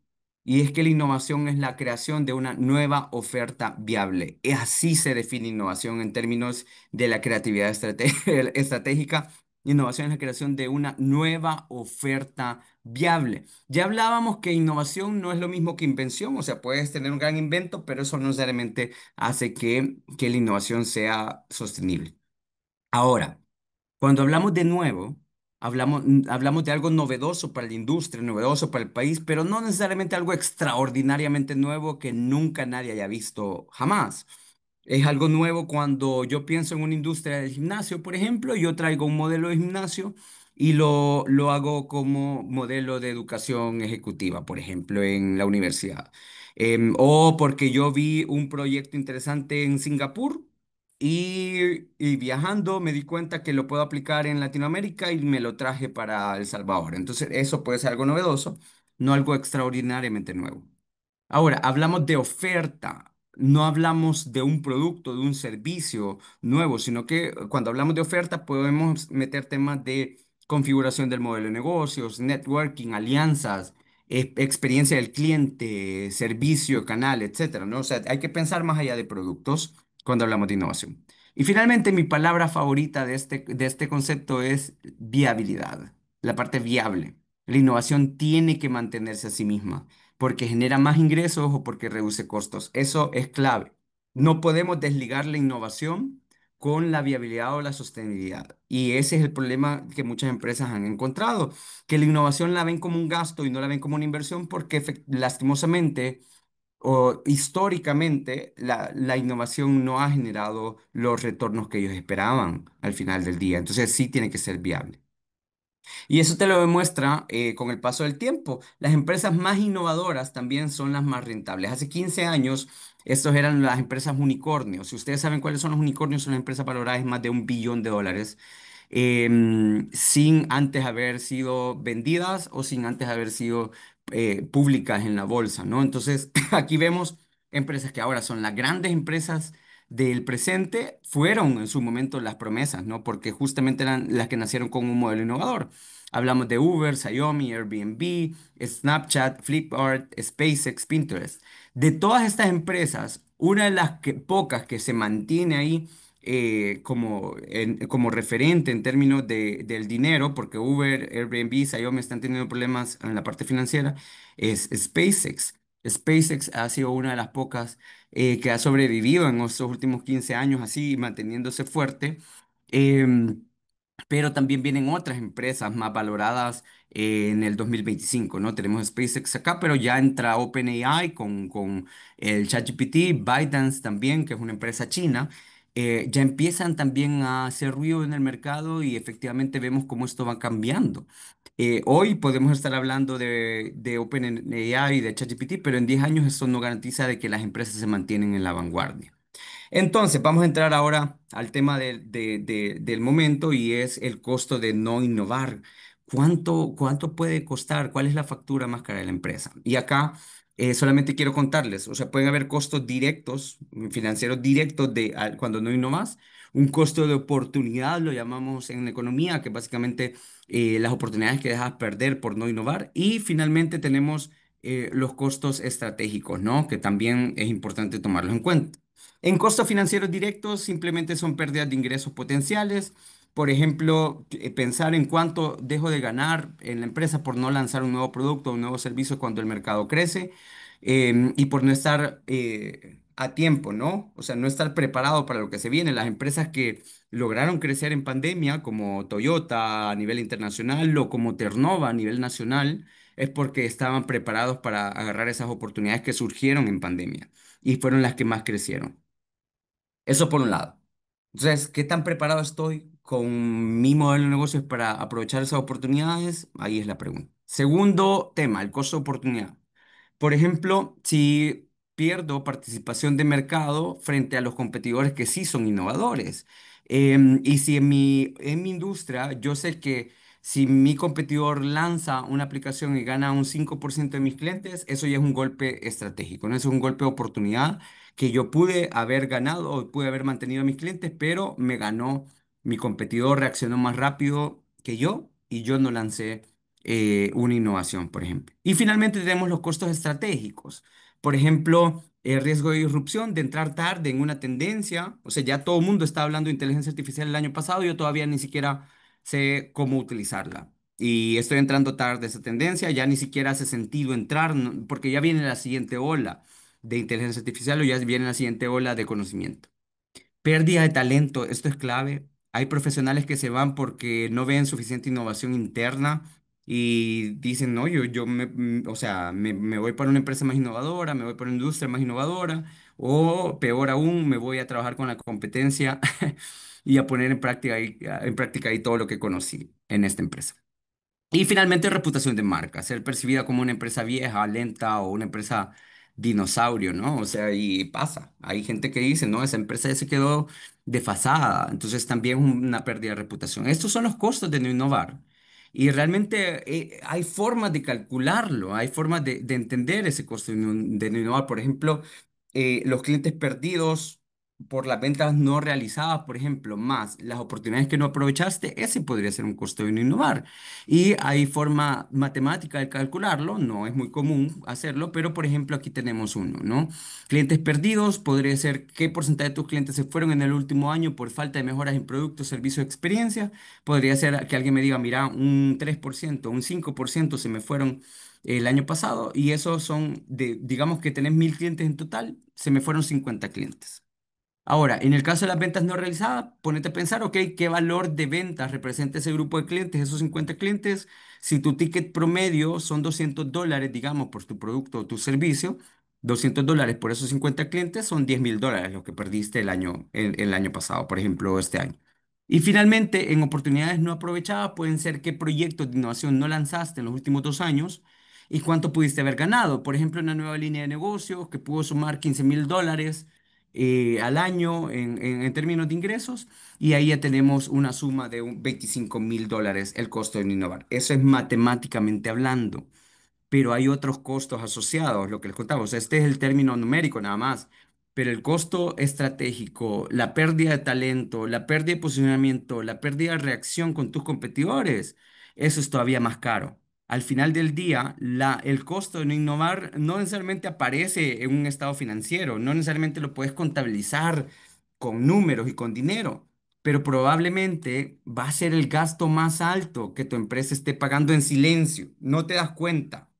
y es que la innovación es la creación de una nueva oferta viable. Y así se define innovación en términos de la creatividad estratégica. Innovación es la creación de una nueva oferta viable. Ya hablábamos que innovación no es lo mismo que invención, o sea, puedes tener un gran invento, pero eso no necesariamente hace que la innovación sea sostenible. Ahora, cuando hablamos de nuevo, hablamos de algo novedoso para la industria, novedoso para el país, pero no necesariamente algo extraordinariamente nuevo que nunca nadie haya visto jamás. Es algo nuevo cuando yo pienso en una industria del gimnasio, por ejemplo, yo traigo un modelo de gimnasio y lo hago como modelo de educación ejecutiva, por ejemplo, en la universidad. O porque yo vi un proyecto interesante en Singapur y viajando me di cuenta que lo puedo aplicar en Latinoamérica y me lo traje para El Salvador. Entonces, eso puede ser algo novedoso, no algo extraordinariamente nuevo. Ahora, hablamos de oferta. no hablamos de un producto, de un servicio nuevo, sino que cuando hablamos de oferta podemos meter temas de configuración del modelo de negocios, networking, alianzas, experiencia del cliente, servicio, canal, etcétera, ¿no? O sea, hay que pensar más allá de productos cuando hablamos de innovación. Y finalmente, mi palabra favorita de este concepto es viabilidad, la parte viable. La innovación tiene que mantenerse a sí misma porque genera más ingresos o porque reduce costos. Eso es clave. No podemos desligar la innovación con la viabilidad o la sostenibilidad. Y ese es el problema que muchas empresas han encontrado, que la innovación la ven como un gasto y no la ven como una inversión porque lastimosamente o históricamente la innovación no ha generado los retornos que ellos esperaban al final del día. Entonces sí tiene que ser viable. Y eso te lo demuestra con el paso del tiempo. Las empresas más innovadoras también son las más rentables. Hace 15 años, estos eran las empresas unicornios. Si ustedes saben cuáles son los unicornios, son las empresas valoradas en más de $1 billón, sin antes haber sido vendidas o sin antes haber sido públicas en la bolsa, ¿no? Entonces, aquí vemos empresas que ahora son las grandes empresas del presente, fueron en su momento las promesas, ¿no? Porque justamente eran las que nacieron con un modelo innovador. Hablamos de Uber, Xiaomi, Airbnb, Snapchat, Flipkart, SpaceX, Pinterest. De todas estas empresas, una de las pocas que se mantiene ahí como referente en términos del dinero, porque Uber, Airbnb, Xiaomi están teniendo problemas en la parte financiera, es SpaceX. SpaceX ha sido una de las pocas que ha sobrevivido en estos últimos 15 años así, manteniéndose fuerte. Em, pero también vienen otras empresas más valoradas en el 2025, ¿no? Tenemos SpaceX acá, pero ya entra OpenAI con el ChatGPT, ByteDance también, que es una empresa china. Ya empiezan también a hacer ruido en el mercado y efectivamente vemos cómo esto va cambiando. Hoy podemos estar hablando de OpenAI y de ChatGPT, pero en 10 años eso no garantiza de que las empresas se mantienen en la vanguardia. Entonces, vamos a entrar ahora al tema del momento y es el costo de no innovar. ¿Cuánto puede costar? ¿Cuál es la factura más cara de la empresa? Y acá solamente quiero contarles, o sea, pueden haber costos directos, financieros directos cuando no innovas, un costo de oportunidad, lo llamamos en economía, que básicamente las oportunidades que dejas perder por no innovar. Y finalmente tenemos los costos estratégicos, ¿no? Que también es importante tomarlos en cuenta. En costos financieros directos simplemente son pérdidas de ingresos potenciales. Por ejemplo, pensar en cuánto dejo de ganar en la empresa por no lanzar un nuevo producto o un nuevo servicio cuando el mercado crece y por no estar a tiempo, ¿no? O sea, no estar preparado para lo que se viene. Las empresas que lograron crecer en pandemia, como Toyota a nivel internacional o como Ternova a nivel nacional, es porque estaban preparados para agarrar esas oportunidades que surgieron en pandemia y fueron las que más crecieron. Eso por un lado. Entonces, ¿qué tan preparado estoy con mi modelo de negocios para aprovechar esas oportunidades? Ahí es la pregunta. Segundo tema, el costo de oportunidad. Por ejemplo, si pierdo participación de mercado frente a los competidores que sí son innovadores. Y si en mi industria yo sé que si mi competidor lanza una aplicación y gana un 5% de mis clientes, eso ya es un golpe estratégico, ¿no? Eso es un golpe de oportunidad que yo pude haber ganado o pude haber mantenido a mis clientes, pero me ganó mi competidor, reaccionó más rápido que yo y yo no lancé una innovación, por ejemplo. Y finalmente tenemos los costos estratégicos. Por ejemplo, el riesgo de disrupción, de entrar tarde en una tendencia. O sea, ya todo el mundo está hablando de inteligencia artificial el año pasado, yo todavía ni siquiera sé cómo utilizarla. Y estoy entrando tarde a esa tendencia, ya ni siquiera hace sentido entrar, porque ya viene la siguiente ola de inteligencia artificial o ya viene la siguiente ola de conocimiento. Pérdida de talento, esto es clave. Hay profesionales que se van porque no ven suficiente innovación interna y dicen, no, o sea, me voy para una empresa más innovadora, me voy para una industria más innovadora, o peor aún, me voy a trabajar con la competencia y a poner en práctica ahí todo lo que conocí en esta empresa. Y finalmente, reputación de marca, ser percibida como una empresa vieja, lenta o una empresa dinosaurio, ¿no? O sea, y pasa. Hay gente que dice, no, esa empresa ya se quedó desfasada. Entonces también es una pérdida de reputación. Estos son los costos de no innovar. Y realmente hay formas de calcularlo, hay formas de entender ese costo de no innovar. Por ejemplo, los clientes perdidos por las ventas no realizadas, por ejemplo, más las oportunidades que no aprovechaste, ese podría ser un costo de no innovar. Y hay forma matemática de calcularlo, no es muy común hacerlo, pero por ejemplo aquí tenemos uno, ¿no? Clientes perdidos, podría ser qué porcentaje de tus clientes se fueron en el último año por falta de mejoras en productos, servicios, experiencia. Podría ser que alguien me diga, mira, un 3%, un 5% se me fueron el año pasado y esos son digamos que tenés 1.000 clientes en total, se me fueron 50 clientes. Ahora, en el caso de las ventas no realizadas, ponete a pensar, ok, ¿qué valor de ventas representa ese grupo de clientes, esos 50 clientes? Si tu ticket promedio son $200, digamos, por tu producto o tu servicio, $200 por esos 50 clientes son $10.000 lo que perdiste el año pasado, por ejemplo, este año. Y finalmente, en oportunidades no aprovechadas, pueden ser qué proyectos de innovación no lanzaste en los últimos 2 años y cuánto pudiste haber ganado. Por ejemplo, una nueva línea de negocio que pudo sumar $15.000 al año en términos de ingresos y ahí ya tenemos una suma de $25.000 el costo de innovar. Eso es matemáticamente hablando, pero hay otros costos asociados, lo que les contamos. Este es el término numérico nada más, pero el costo estratégico, la pérdida de talento, la pérdida de posicionamiento, la pérdida de reacción con tus competidores, eso es todavía más caro. Al final del día, el costo de no innovar no necesariamente aparece en un estado financiero, no necesariamente lo puedes contabilizar con números y con dinero, pero probablemente va a ser el gasto más alto que tu empresa esté pagando en silencio. No te das cuenta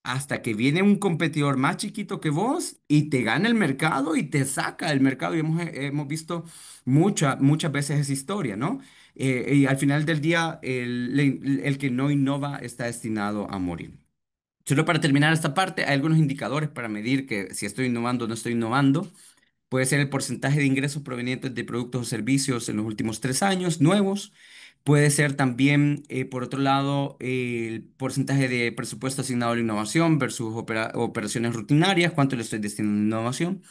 hasta que viene un competidor más chiquito que vos y te gana el mercado y te saca del mercado. Y hemos visto muchas veces esa historia, ¿no? Y al final del día, el que no innova está destinado a morir. Solo para terminar esta parte, hay algunos indicadores para medir que si estoy innovando o no estoy innovando. Puede ser el porcentaje de ingresos provenientes de productos o servicios en los últimos 3 años nuevos. Puede ser también, por otro lado, el porcentaje de presupuesto asignado a la innovación versus operaciones rutinarias, cuánto le estoy destinando a innovación.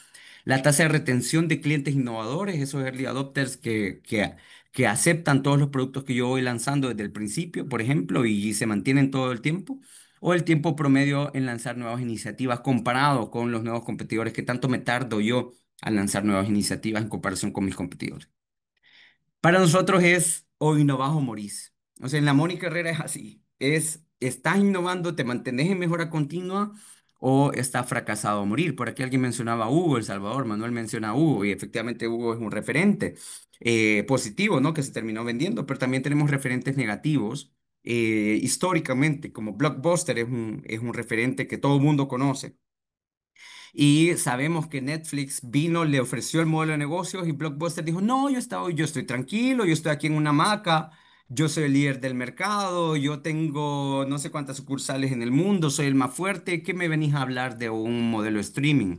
La tasa de retención de clientes innovadores, esos early adopters que aceptan todos los productos que yo voy lanzando desde el principio, por ejemplo, y se mantienen todo el tiempo. O el tiempo promedio en lanzar nuevas iniciativas comparado con los nuevos competidores, que tanto me tardo yo al lanzar nuevas iniciativas en comparación con mis competidores. Para nosotros es o innovás o morís. O sea, en la Mónica Herrera es así. Estás innovando, te mantenés en mejora continua o estás fracasado a morir. Por aquí alguien mencionaba a Hugo, El Salvador. Manuel menciona a Hugo y efectivamente Hugo es un referente positivo, ¿no? Que se terminó vendiendo, pero también tenemos referentes negativos. Históricamente, como Blockbuster es un referente que todo el mundo conoce. Y sabemos que Netflix vino, le ofreció el modelo de negocios y Blockbuster dijo, no, yo estoy tranquilo, yo estoy aquí en una hamaca, yo soy el líder del mercado, yo tengo no sé cuántas sucursales en el mundo, soy el más fuerte, ¿qué me venís a hablar de un modelo de streaming?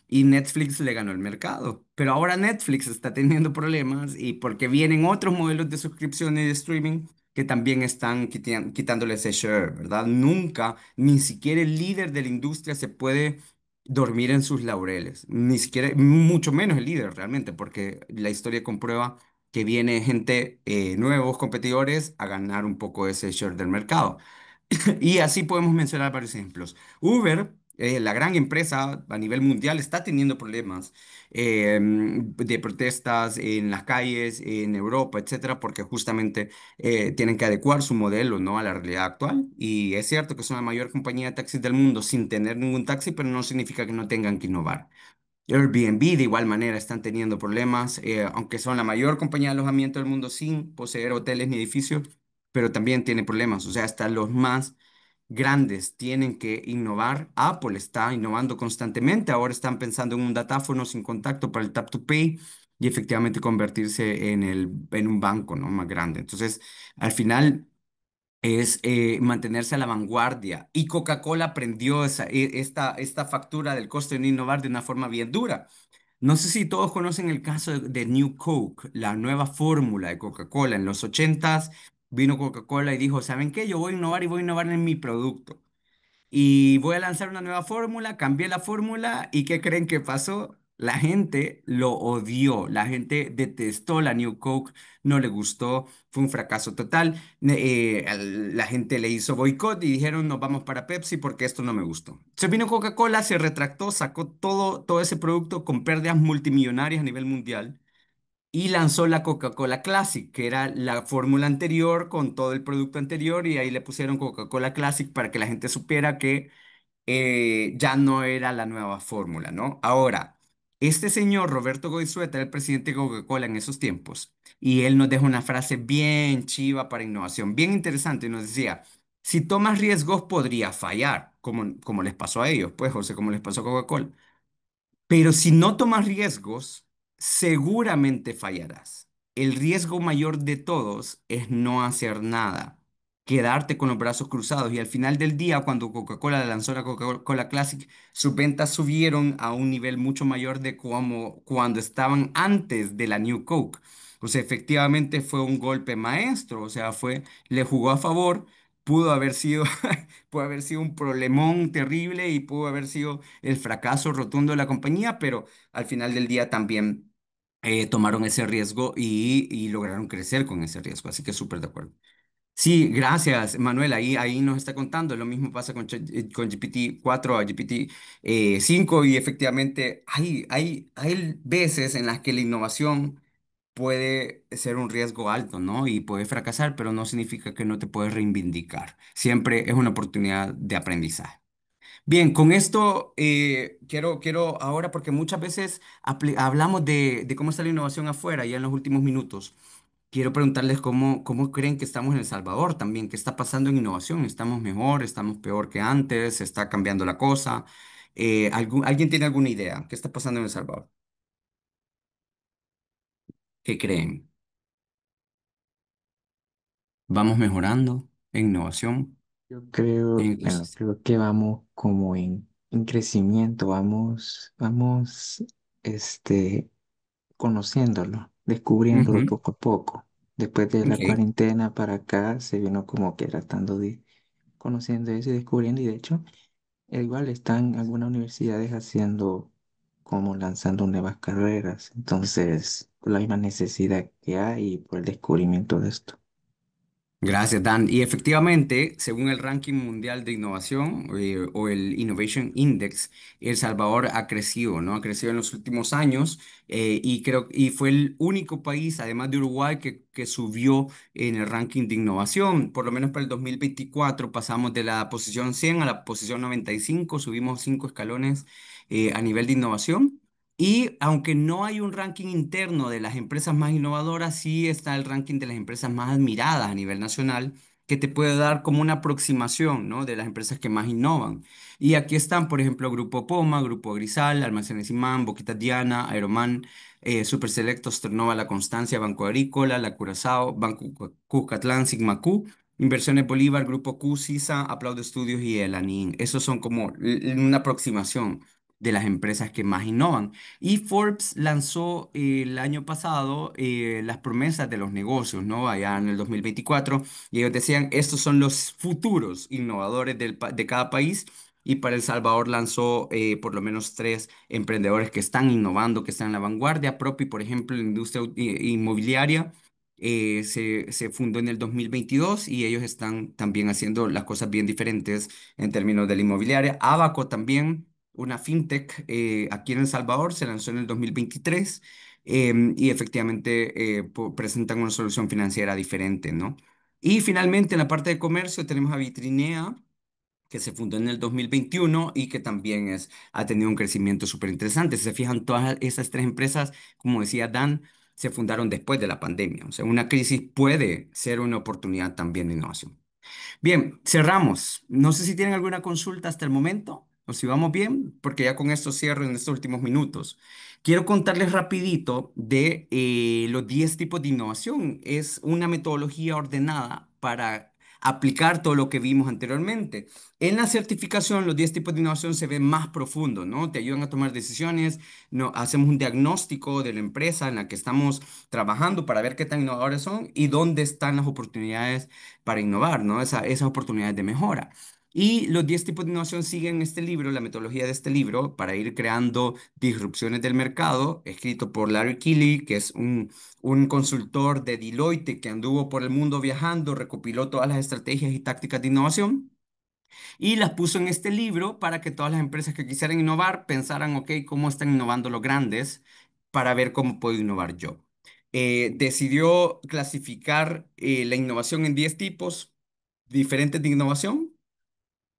Y Netflix le ganó el mercado. Pero ahora Netflix está teniendo problemas y porque vienen otros modelos de suscripción y de streaming que también están quitándole ese share, ¿verdad? Nunca, ni siquiera el líder de la industria se puede dormir en sus laureles, ni siquiera, mucho menos el líder realmente, porque la historia comprueba que viene gente, nuevos competidores a ganar un poco ese share del mercado. Y así podemos mencionar varios ejemplos. Uber, la gran empresa a nivel mundial, está teniendo problemas de protestas en las calles, en Europa, etcétera, porque justamente tienen que adecuar su modelo, ¿no? A la realidad actual. Y es cierto que son la mayor compañía de taxis del mundo sin tener ningún taxi, pero no significa que no tengan que innovar. Airbnb de igual manera están teniendo problemas, aunque son la mayor compañía de alojamiento del mundo sin poseer hoteles ni edificios, pero también tiene problemas. O sea, hasta los más grandes tienen que innovar. Apple está innovando constantemente. Ahora están pensando en un datáfono sin contacto para el Tap to Pay y efectivamente convertirse en un banco, ¿no? Más grande. Entonces, al final es mantenerse a la vanguardia. Y Coca-Cola aprendió esta factura del costo de no innovar de una forma bien dura. No sé si todos conocen el caso de New Coke, la nueva fórmula de Coca-Cola. En los 80s vino Coca-Cola y dijo, ¿saben qué? Yo voy a innovar y voy a innovar en mi producto. Y voy a lanzar una nueva fórmula, cambié la fórmula y ¿qué creen que pasó? La gente lo odió, la gente detestó la New Coke, no le gustó, fue un fracaso total. La gente le hizo boicot y dijeron nos vamos para Pepsi porque esto no me gustó. Se vino Coca-Cola, se retractó, sacó todo ese producto con pérdidas multimillonarias a nivel mundial y lanzó la Coca-Cola Classic, que era la fórmula anterior con todo el producto anterior y ahí le pusieron Coca-Cola Classic para que la gente supiera que ya no era la nueva fórmula, ¿no? Ahora, este señor Roberto Goizueta era el presidente de Coca-Cola en esos tiempos y él nos deja una frase bien chiva para innovación, bien interesante, y nos decía, si tomas riesgos podría fallar, como les pasó a ellos, pues, José, como les pasó a Coca-Cola. Pero si no tomas riesgos, seguramente fallarás. El riesgo mayor de todos es no hacer nada, quedarte con los brazos cruzados. Y al final del día, cuando Coca-Cola lanzó la Coca-Cola Classic, sus ventas subieron a un nivel mucho mayor de como cuando estaban antes de la New Coke. O sea, efectivamente fue un golpe maestro, o sea, le jugó a favor, pudo haber sido, pudo haber sido un problemón terrible y pudo haber sido el fracaso rotundo de la compañía, pero al final del día también tomaron ese riesgo y lograron crecer con ese riesgo. Así que súper de acuerdo. Sí, gracias, Manuel. Ahí nos está contando. Lo mismo pasa con GPT-4 a GPT-5 y efectivamente hay veces en las que la innovación puede ser un riesgo alto, ¿no? Y puede fracasar, pero no significa que no te puedes reivindicar. Siempre es una oportunidad de aprendizaje. Bien, con esto quiero ahora, porque muchas veces hablamos de cómo está la innovación afuera, ya en los últimos minutos. Quiero preguntarles cómo creen que estamos en El Salvador también, qué está pasando en innovación. ¿Estamos mejor? ¿Estamos peor que antes? ¿Está cambiando la cosa? ¿Alguien tiene alguna idea? ¿Qué está pasando en El Salvador? ¿Qué creen? ¿Vamos mejorando en innovación,
Yo
en
creo, bueno,
ecosistema?
creo que vamos como en crecimiento, vamos, este, conociéndolo, descubriéndolo
Ujú,
poco a poco. Después de la
ok.
cuarentena para acá se vino como que tratando de conociendo eso y descubriendo, y de hecho, igual están algunas universidades haciendo como lanzando nuevas carreras, entonces, por la misma necesidad que hay y por el descubrimiento de esto.
Gracias, Dan. Y efectivamente, según el ranking mundial de innovación o el Innovation Index, El Salvador ha crecido, ¿no? Ha crecido en los últimos años y fue el único país, además de Uruguay, que subió en el ranking de innovación. Por lo menos para el 2024 pasamos de la posición 100 a la posición 95, subimos 5 escalones a nivel de innovación. Y aunque no hay un ranking interno de las empresas más innovadoras, sí está el ranking de las empresas más admiradas a nivel nacional, que te puede dar como una aproximación, ¿no? De las empresas que más innovan. Y aquí están, por ejemplo, Grupo Poma, Grupo Grisal, Almacenes Imán, Boquita Diana, Aeroman, Super Selectos, Ternova La Constancia, Banco Agrícola, La Curazao, Banco Cuscatlán, Sigma Q, Inversiones Bolívar, Grupo Q, Sisa, Aplaude Estudios y el ANIN. Esos son como una aproximación de las empresas que más innovan. Y Forbes lanzó el año pasado las promesas de los negocios, ¿no? Allá en el 2024, y ellos decían, estos son los futuros innovadores de cada país. Y para El Salvador lanzó por lo menos 3 emprendedores que están innovando, que están en la vanguardia. Propi, por ejemplo, la industria inmobiliaria se fundó en el 2022 y ellos están también haciendo las cosas bien diferentes en términos de la inmobiliaria. Abaco también, una fintech aquí en El Salvador, se lanzó en el 2023 y efectivamente presentan una solución financiera diferente, ¿no? Y finalmente en la parte de comercio tenemos a Vitrinea, que se fundó en el 2021 y que también ha tenido un crecimiento súper interesante. Si se fijan, todas esas 3 empresas, como decía Dan, se fundaron después de la pandemia. O sea, una crisis puede ser una oportunidad también de innovación. Bien, cerramos. No sé si tienen alguna consulta hasta el momento o si vamos bien, porque ya con esto cierro en estos últimos minutos. Quiero contarles rapidito de los 10 tipos de innovación. Es una metodología ordenada para aplicar todo lo que vimos anteriormente. En la certificación, los 10 tipos de innovación se ven más profundos, ¿no? Te ayudan a tomar decisiones, no, hacemos un diagnóstico de la empresa en la que estamos trabajando para ver qué tan innovadores son y dónde están las oportunidades para innovar, ¿no? Esas oportunidades de mejora. Y los 10 tipos de innovación siguen este libro, la metodología de este libro, para ir creando disrupciones del mercado, escrito por Larry Keeley, que es un consultor de Deloitte que anduvo por el mundo viajando, recopiló todas las estrategias y tácticas de innovación y las puso en este libro para que todas las empresas que quisieran innovar pensaran, ok, ¿cómo están innovando los grandes para ver cómo puedo innovar yo? Decidió clasificar la innovación en 10 tipos diferentes de innovación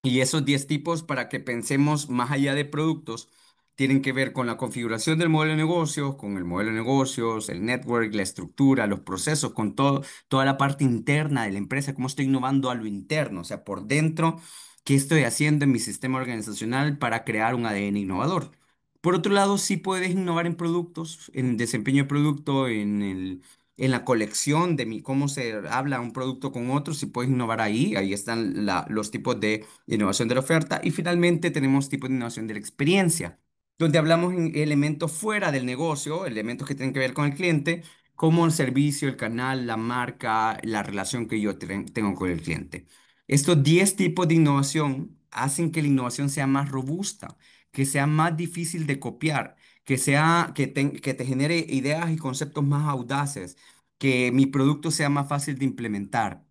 y esos 10 tipos, para que pensemos más allá de productos, tienen que ver con la configuración del modelo de negocios, con el modelo de negocios, el network, la estructura, los procesos, con todo, toda la parte interna de la empresa, cómo estoy innovando a lo interno, o sea, por dentro, qué estoy haciendo en mi sistema organizacional para crear un ADN innovador. Por otro lado, sí puedes innovar en productos, en desempeño de producto, en la colección de cómo se habla un producto con otro, si puedes innovar ahí, ahí están los tipos de innovación de la oferta. Y finalmente tenemos tipos de innovación de la experiencia, donde hablamos en elementos fuera del negocio, elementos que tienen que ver con el cliente, como el servicio, el canal, la marca, la relación que yo tengo con el cliente. Estos 10 tipos de innovación hacen que la innovación sea más robusta, que sea más difícil de copiar, que te genere ideas y conceptos más audaces, que mi producto sea más fácil de implementar.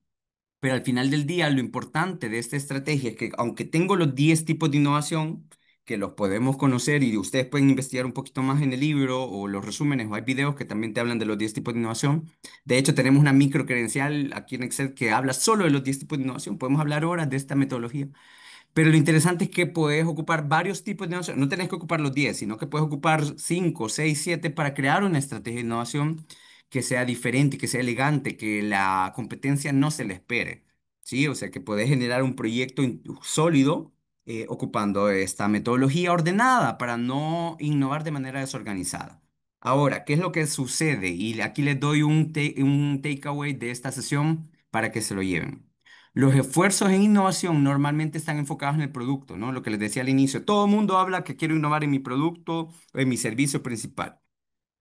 Pero al final del día, lo importante de esta estrategia es que aunque tengo los 10 tipos de innovación, que los podemos conocer y ustedes pueden investigar un poquito más en el libro o los resúmenes o hay videos que también te hablan de los 10 tipos de innovación. De hecho, tenemos una micro credencial aquí en Excel que habla solo de los 10 tipos de innovación. Podemos hablar horas de esta metodología. Pero lo interesante es que puedes ocupar varios tipos de innovación. No tenés que ocupar los 10, sino que puedes ocupar 5, 6, 7 para crear una estrategia de innovación que sea diferente, que sea elegante, que la competencia no se le espere. ¿Sí? O sea, que puedes generar un proyecto sólido ocupando esta metodología ordenada para no innovar de manera desorganizada. Ahora, ¿qué es lo que sucede? Y aquí les doy un takeaway de esta sesión para que se lo lleven. Los esfuerzos en innovación normalmente están enfocados en el producto, ¿no? Lo que les decía al inicio, todo el mundo habla que quiero innovar en mi producto o en mi servicio principal.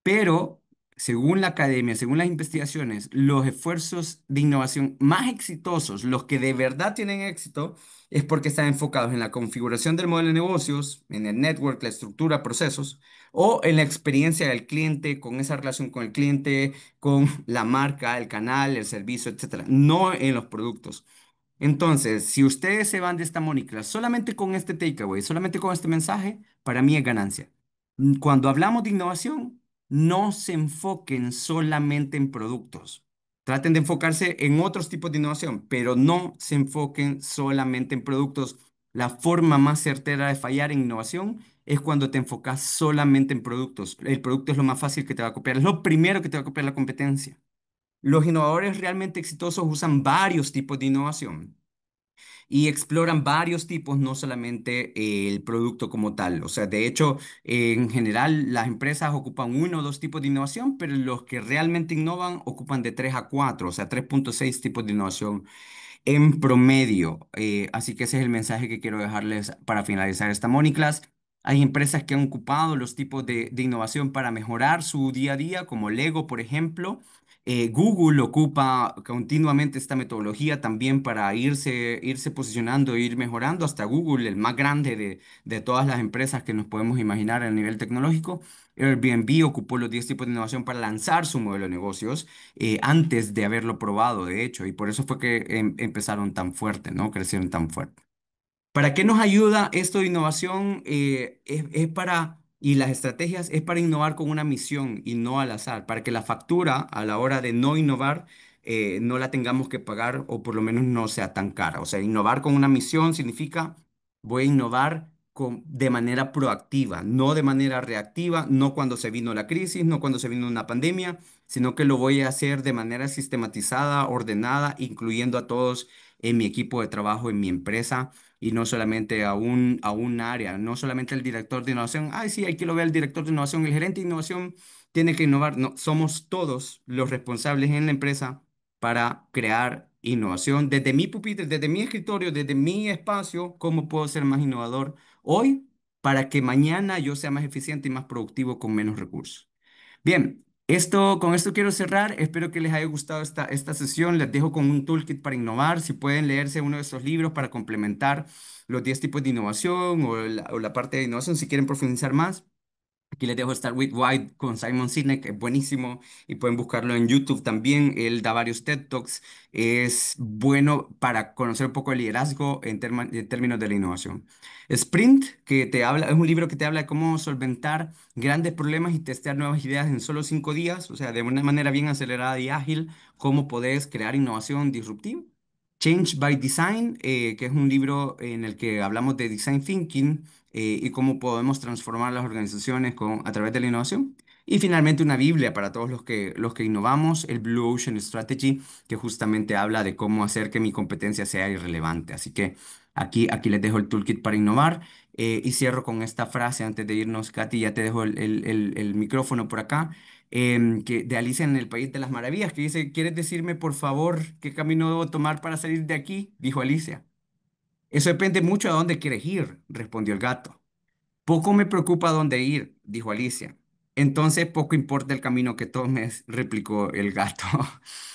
Pero, según la academia, según las investigaciones, los esfuerzos de innovación más exitosos, los que de verdad tienen éxito, es porque están enfocados en la configuración del modelo de negocios, en el network, la estructura, procesos, o en la experiencia del cliente, con esa relación con el cliente, con la marca, el canal, el servicio, etcétera, no en los productos. Entonces, si ustedes se van de esta Mónica solamente con este takeaway, solamente con este mensaje, para mí es ganancia. Cuando hablamos de innovación, no se enfoquen solamente en productos. Traten de enfocarse en otros tipos de innovación, pero no se enfoquen solamente en productos. La forma más certera de fallar en innovación es cuando te enfocas solamente en productos. El producto es lo más fácil que te va a copiar, es lo primero que te va a copiar la competencia. Los innovadores realmente exitosos usan varios tipos de innovación y exploran varios tipos, no solamente el producto como tal. O sea, de hecho, en general las empresas ocupan uno o dos tipos de innovación, pero los que realmente innovan ocupan de 3 a 4, o sea, 3,6 tipos de innovación en promedio. Así que ese es el mensaje que quiero dejarles para finalizar esta Money Class. Hay empresas que han ocupado los tipos de innovación para mejorar su día a día, como Lego, por ejemplo. Google ocupa continuamente esta metodología también para irse posicionando e ir mejorando. Hasta Google, el más grande de todas las empresas que nos podemos imaginar a nivel tecnológico. Airbnb ocupó los 10 tipos de innovación para lanzar su modelo de negocios antes de haberlo probado, de hecho, y por eso fue que empezaron tan fuerte, ¿no? Crecieron tan fuerte. ¿Para qué nos ayuda esto de innovación? Es para, y las estrategias es para innovar con una misión y no al azar, para que la factura a la hora de no innovar no la tengamos que pagar o por lo menos no sea tan cara. O sea, innovar con una misión significa voy a innovar de manera proactiva, no de manera reactiva, no cuando se vino la crisis, no cuando se vino una pandemia, sino que lo voy a hacer de manera sistematizada, ordenada, incluyendo a todos en mi equipo de trabajo, en mi empresa y no solamente a un área, no solamente el director de innovación. Ay, sí, hay que lo ver el director de innovación, el gerente de innovación tiene que innovar. No, somos todos los responsables en la empresa para crear innovación desde mi pupitre, desde mi escritorio, desde mi espacio, cómo puedo ser más innovador hoy para que mañana yo sea más eficiente y más productivo con menos recursos. Bien, Con esto quiero cerrar. Espero que les haya gustado esta sesión. Les dejo con un toolkit para innovar. Si pueden leerse uno de estos libros para complementar los 10 tipos de innovación o la parte de innovación, si quieren profundizar más. Aquí les dejo Start with Why con Simon Sinek, es buenísimo y pueden buscarlo en YouTube también. Él da varios TED Talks. Es bueno para conocer un poco de liderazgo en términos de la innovación. Sprint, es un libro que te habla de cómo solventar grandes problemas y testear nuevas ideas en solo 5 días, o sea, de una manera bien acelerada y ágil, cómo podés crear innovación disruptiva. Change by Design, que es un libro en el que hablamos de design thinking y cómo podemos transformar las organizaciones a través de la innovación. Y finalmente una Biblia para todos los que innovamos, el Blue Ocean Strategy, que justamente habla de cómo hacer que mi competencia sea irrelevante. Así que aquí les dejo el toolkit para innovar. Y cierro con esta frase antes de irnos, Katy, ya te dejo el micrófono por acá, de Alicia en el País de las Maravillas, que dice, ¿quieres decirme, por favor, qué camino debo tomar para salir de aquí? Dijo Alicia. Eso depende mucho a dónde quieres ir, respondió el gato. Poco me preocupa dónde ir, dijo Alicia. Entonces poco importa el camino que tomes, replicó el gato.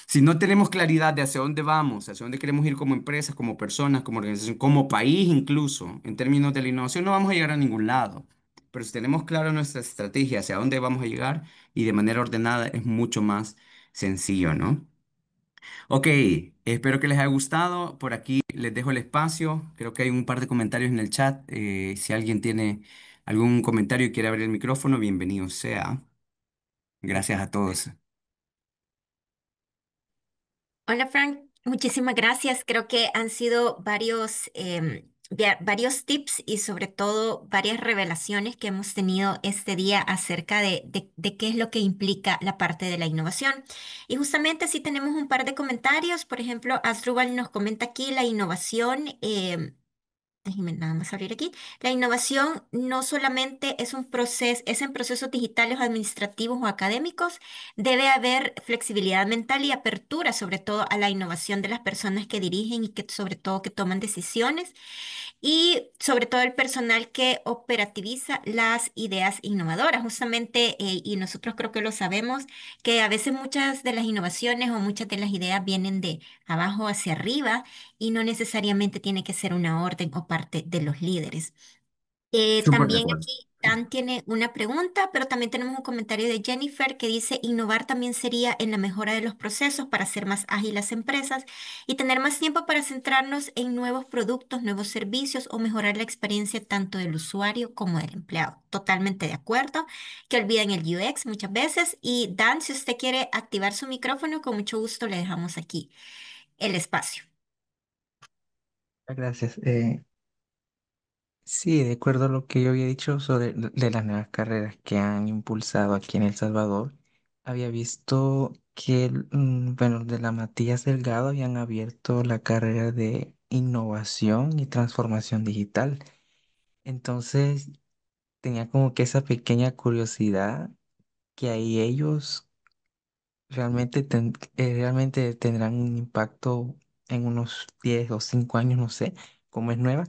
Si no tenemos claridad de hacia dónde vamos, hacia dónde queremos ir como empresas, como personas, como organización, como país incluso, en términos de la innovación, no vamos a llegar a ningún lado. Pero si tenemos claro nuestra estrategia, hacia dónde vamos a llegar y de manera ordenada, es mucho más sencillo, ¿no? Ok, espero que les haya gustado. Por aquí les dejo el espacio. Creo que hay un par de comentarios en el chat. Si alguien tiene algún comentario y quiere abrir el micrófono, bienvenido sea. Gracias a todos.
Hola Frank, muchísimas gracias. Creo que han sido varios tips y sobre todo varias revelaciones que hemos tenido este día acerca de qué es lo que implica la parte de la innovación. Y justamente sí tenemos un par de comentarios. Por ejemplo, Asdrúbal nos comenta aquí la innovación. Déjeme nada más abrir aquí. La innovación no solamente es un proceso, es en procesos digitales o administrativos o académicos, debe haber flexibilidad mental y apertura, sobre todo a la innovación de las personas que dirigen y que sobre todo que toman decisiones y sobre todo el personal que operativiza las ideas innovadoras. Justamente, y nosotros creo que lo sabemos, que a veces muchas de las innovaciones o muchas de las ideas vienen de abajo hacia arriba y no necesariamente tiene que ser una orden o parte de los líderes.
Súper de
También
acuerdo.
aquí Dan tiene una pregunta, pero también tenemos un comentario de Jennifer que dice, innovar también sería en la mejora de los procesos para hacer más ágiles las empresas y tener más tiempo para centrarnos en nuevos productos, nuevos servicios o mejorar la experiencia tanto del usuario como del empleado. Totalmente de acuerdo, que olviden el UX muchas veces. Y Dan, si usted quiere activar su micrófono, con mucho gusto le dejamos aquí el espacio.
Gracias. Sí, de acuerdo a lo que yo había dicho sobre de las nuevas carreras que han impulsado aquí en El Salvador, había visto que, bueno, de la Matías Delgado habían abierto la carrera de innovación y transformación digital. Entonces, tenía como que esa pequeña curiosidad que ahí ellos realmente tendrán un impacto en unos 10 o 5 años, no sé, como es nueva.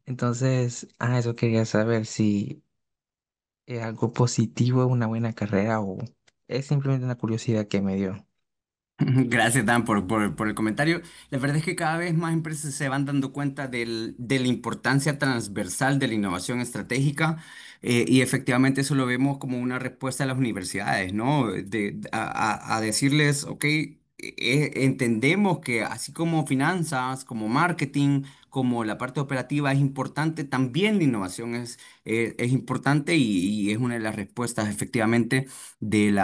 Entonces, eso quería saber si es algo positivo, una buena carrera o es simplemente una curiosidad que me dio.
Gracias, Dan, por el comentario. La verdad es que cada vez más empresas se van dando cuenta de la importancia transversal de la innovación estratégica y efectivamente eso lo vemos como una respuesta a las universidades, ¿no? A decirles, ok, entendemos que así como finanzas, como marketing, como la parte operativa es importante, también la innovación es importante y es una de las respuestas efectivamente del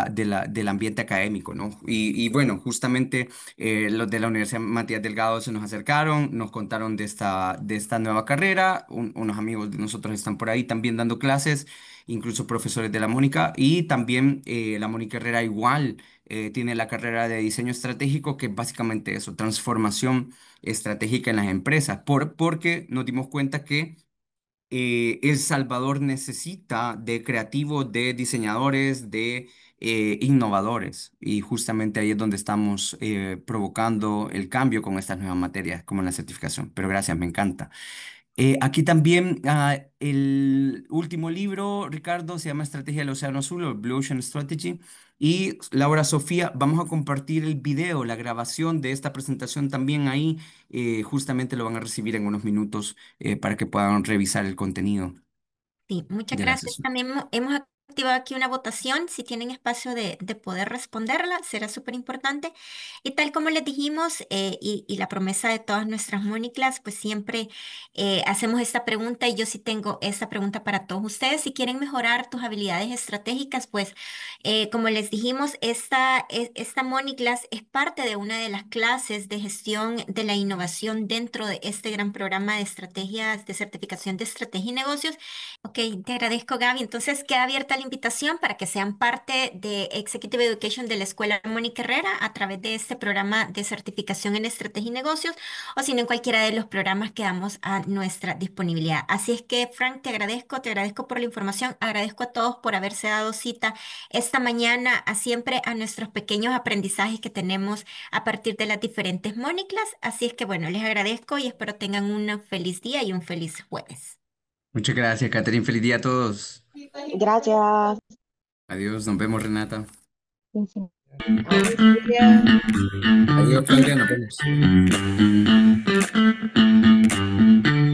ambiente académico, ¿no? Y bueno, justamente los de la Universidad Matías Delgado se nos acercaron, nos contaron de esta nueva carrera, unos amigos de nosotros están por ahí también dando clases, incluso profesores de la Mónica, y también la Mónica Herrera igual tiene la carrera de diseño estratégico, que es básicamente eso, transformación estratégica en las empresas, porque nos dimos cuenta que El Salvador necesita de creativos, de diseñadores, de innovadores. Y justamente ahí es donde estamos provocando el cambio con estas nuevas materias, como la certificación. Pero gracias, me encanta. Aquí también el último libro, Ricardo, se llama Estrategia del Océano Azul o Blue Ocean Strategy. Y Laura Sofía, vamos a compartir el video, la grabación de esta presentación también ahí. Justamente lo van a recibir en unos minutos para que puedan revisar el contenido
Sí, muchas
de la
gracias.
sesión.
También hemos activado aquí una votación. Si tienen espacio de poder responderla, será súper importante. Y tal como les dijimos, y la promesa de todas nuestras Móniclas, pues siempre hacemos esta pregunta y yo sí tengo esta pregunta para todos ustedes. Si quieren mejorar tus habilidades estratégicas, pues como les dijimos, esta Móniclas es parte de una de las clases de gestión de la innovación dentro de este gran programa de estrategias de certificación de estrategia y negocios. Ok, te agradezco, Gaby. Entonces queda abierta la invitación para que sean parte de Executive Education de la Escuela Mónica Herrera a través de este programa de certificación en estrategia y negocios, o si no en cualquiera de los programas que damos a nuestra disponibilidad. Así es que, Frank, te agradezco por la información, agradezco a todos por haberse dado cita esta mañana, a siempre a nuestros pequeños aprendizajes que tenemos a partir de las diferentes Móniclas. Así es que, bueno, les agradezco y espero tengan un feliz día y un feliz jueves.
Muchas gracias, Catherine. Feliz día a todos.
Gracias.
Adiós, nos vemos, Renata.
Feliz día.
Adiós, Claudia, nos vemos.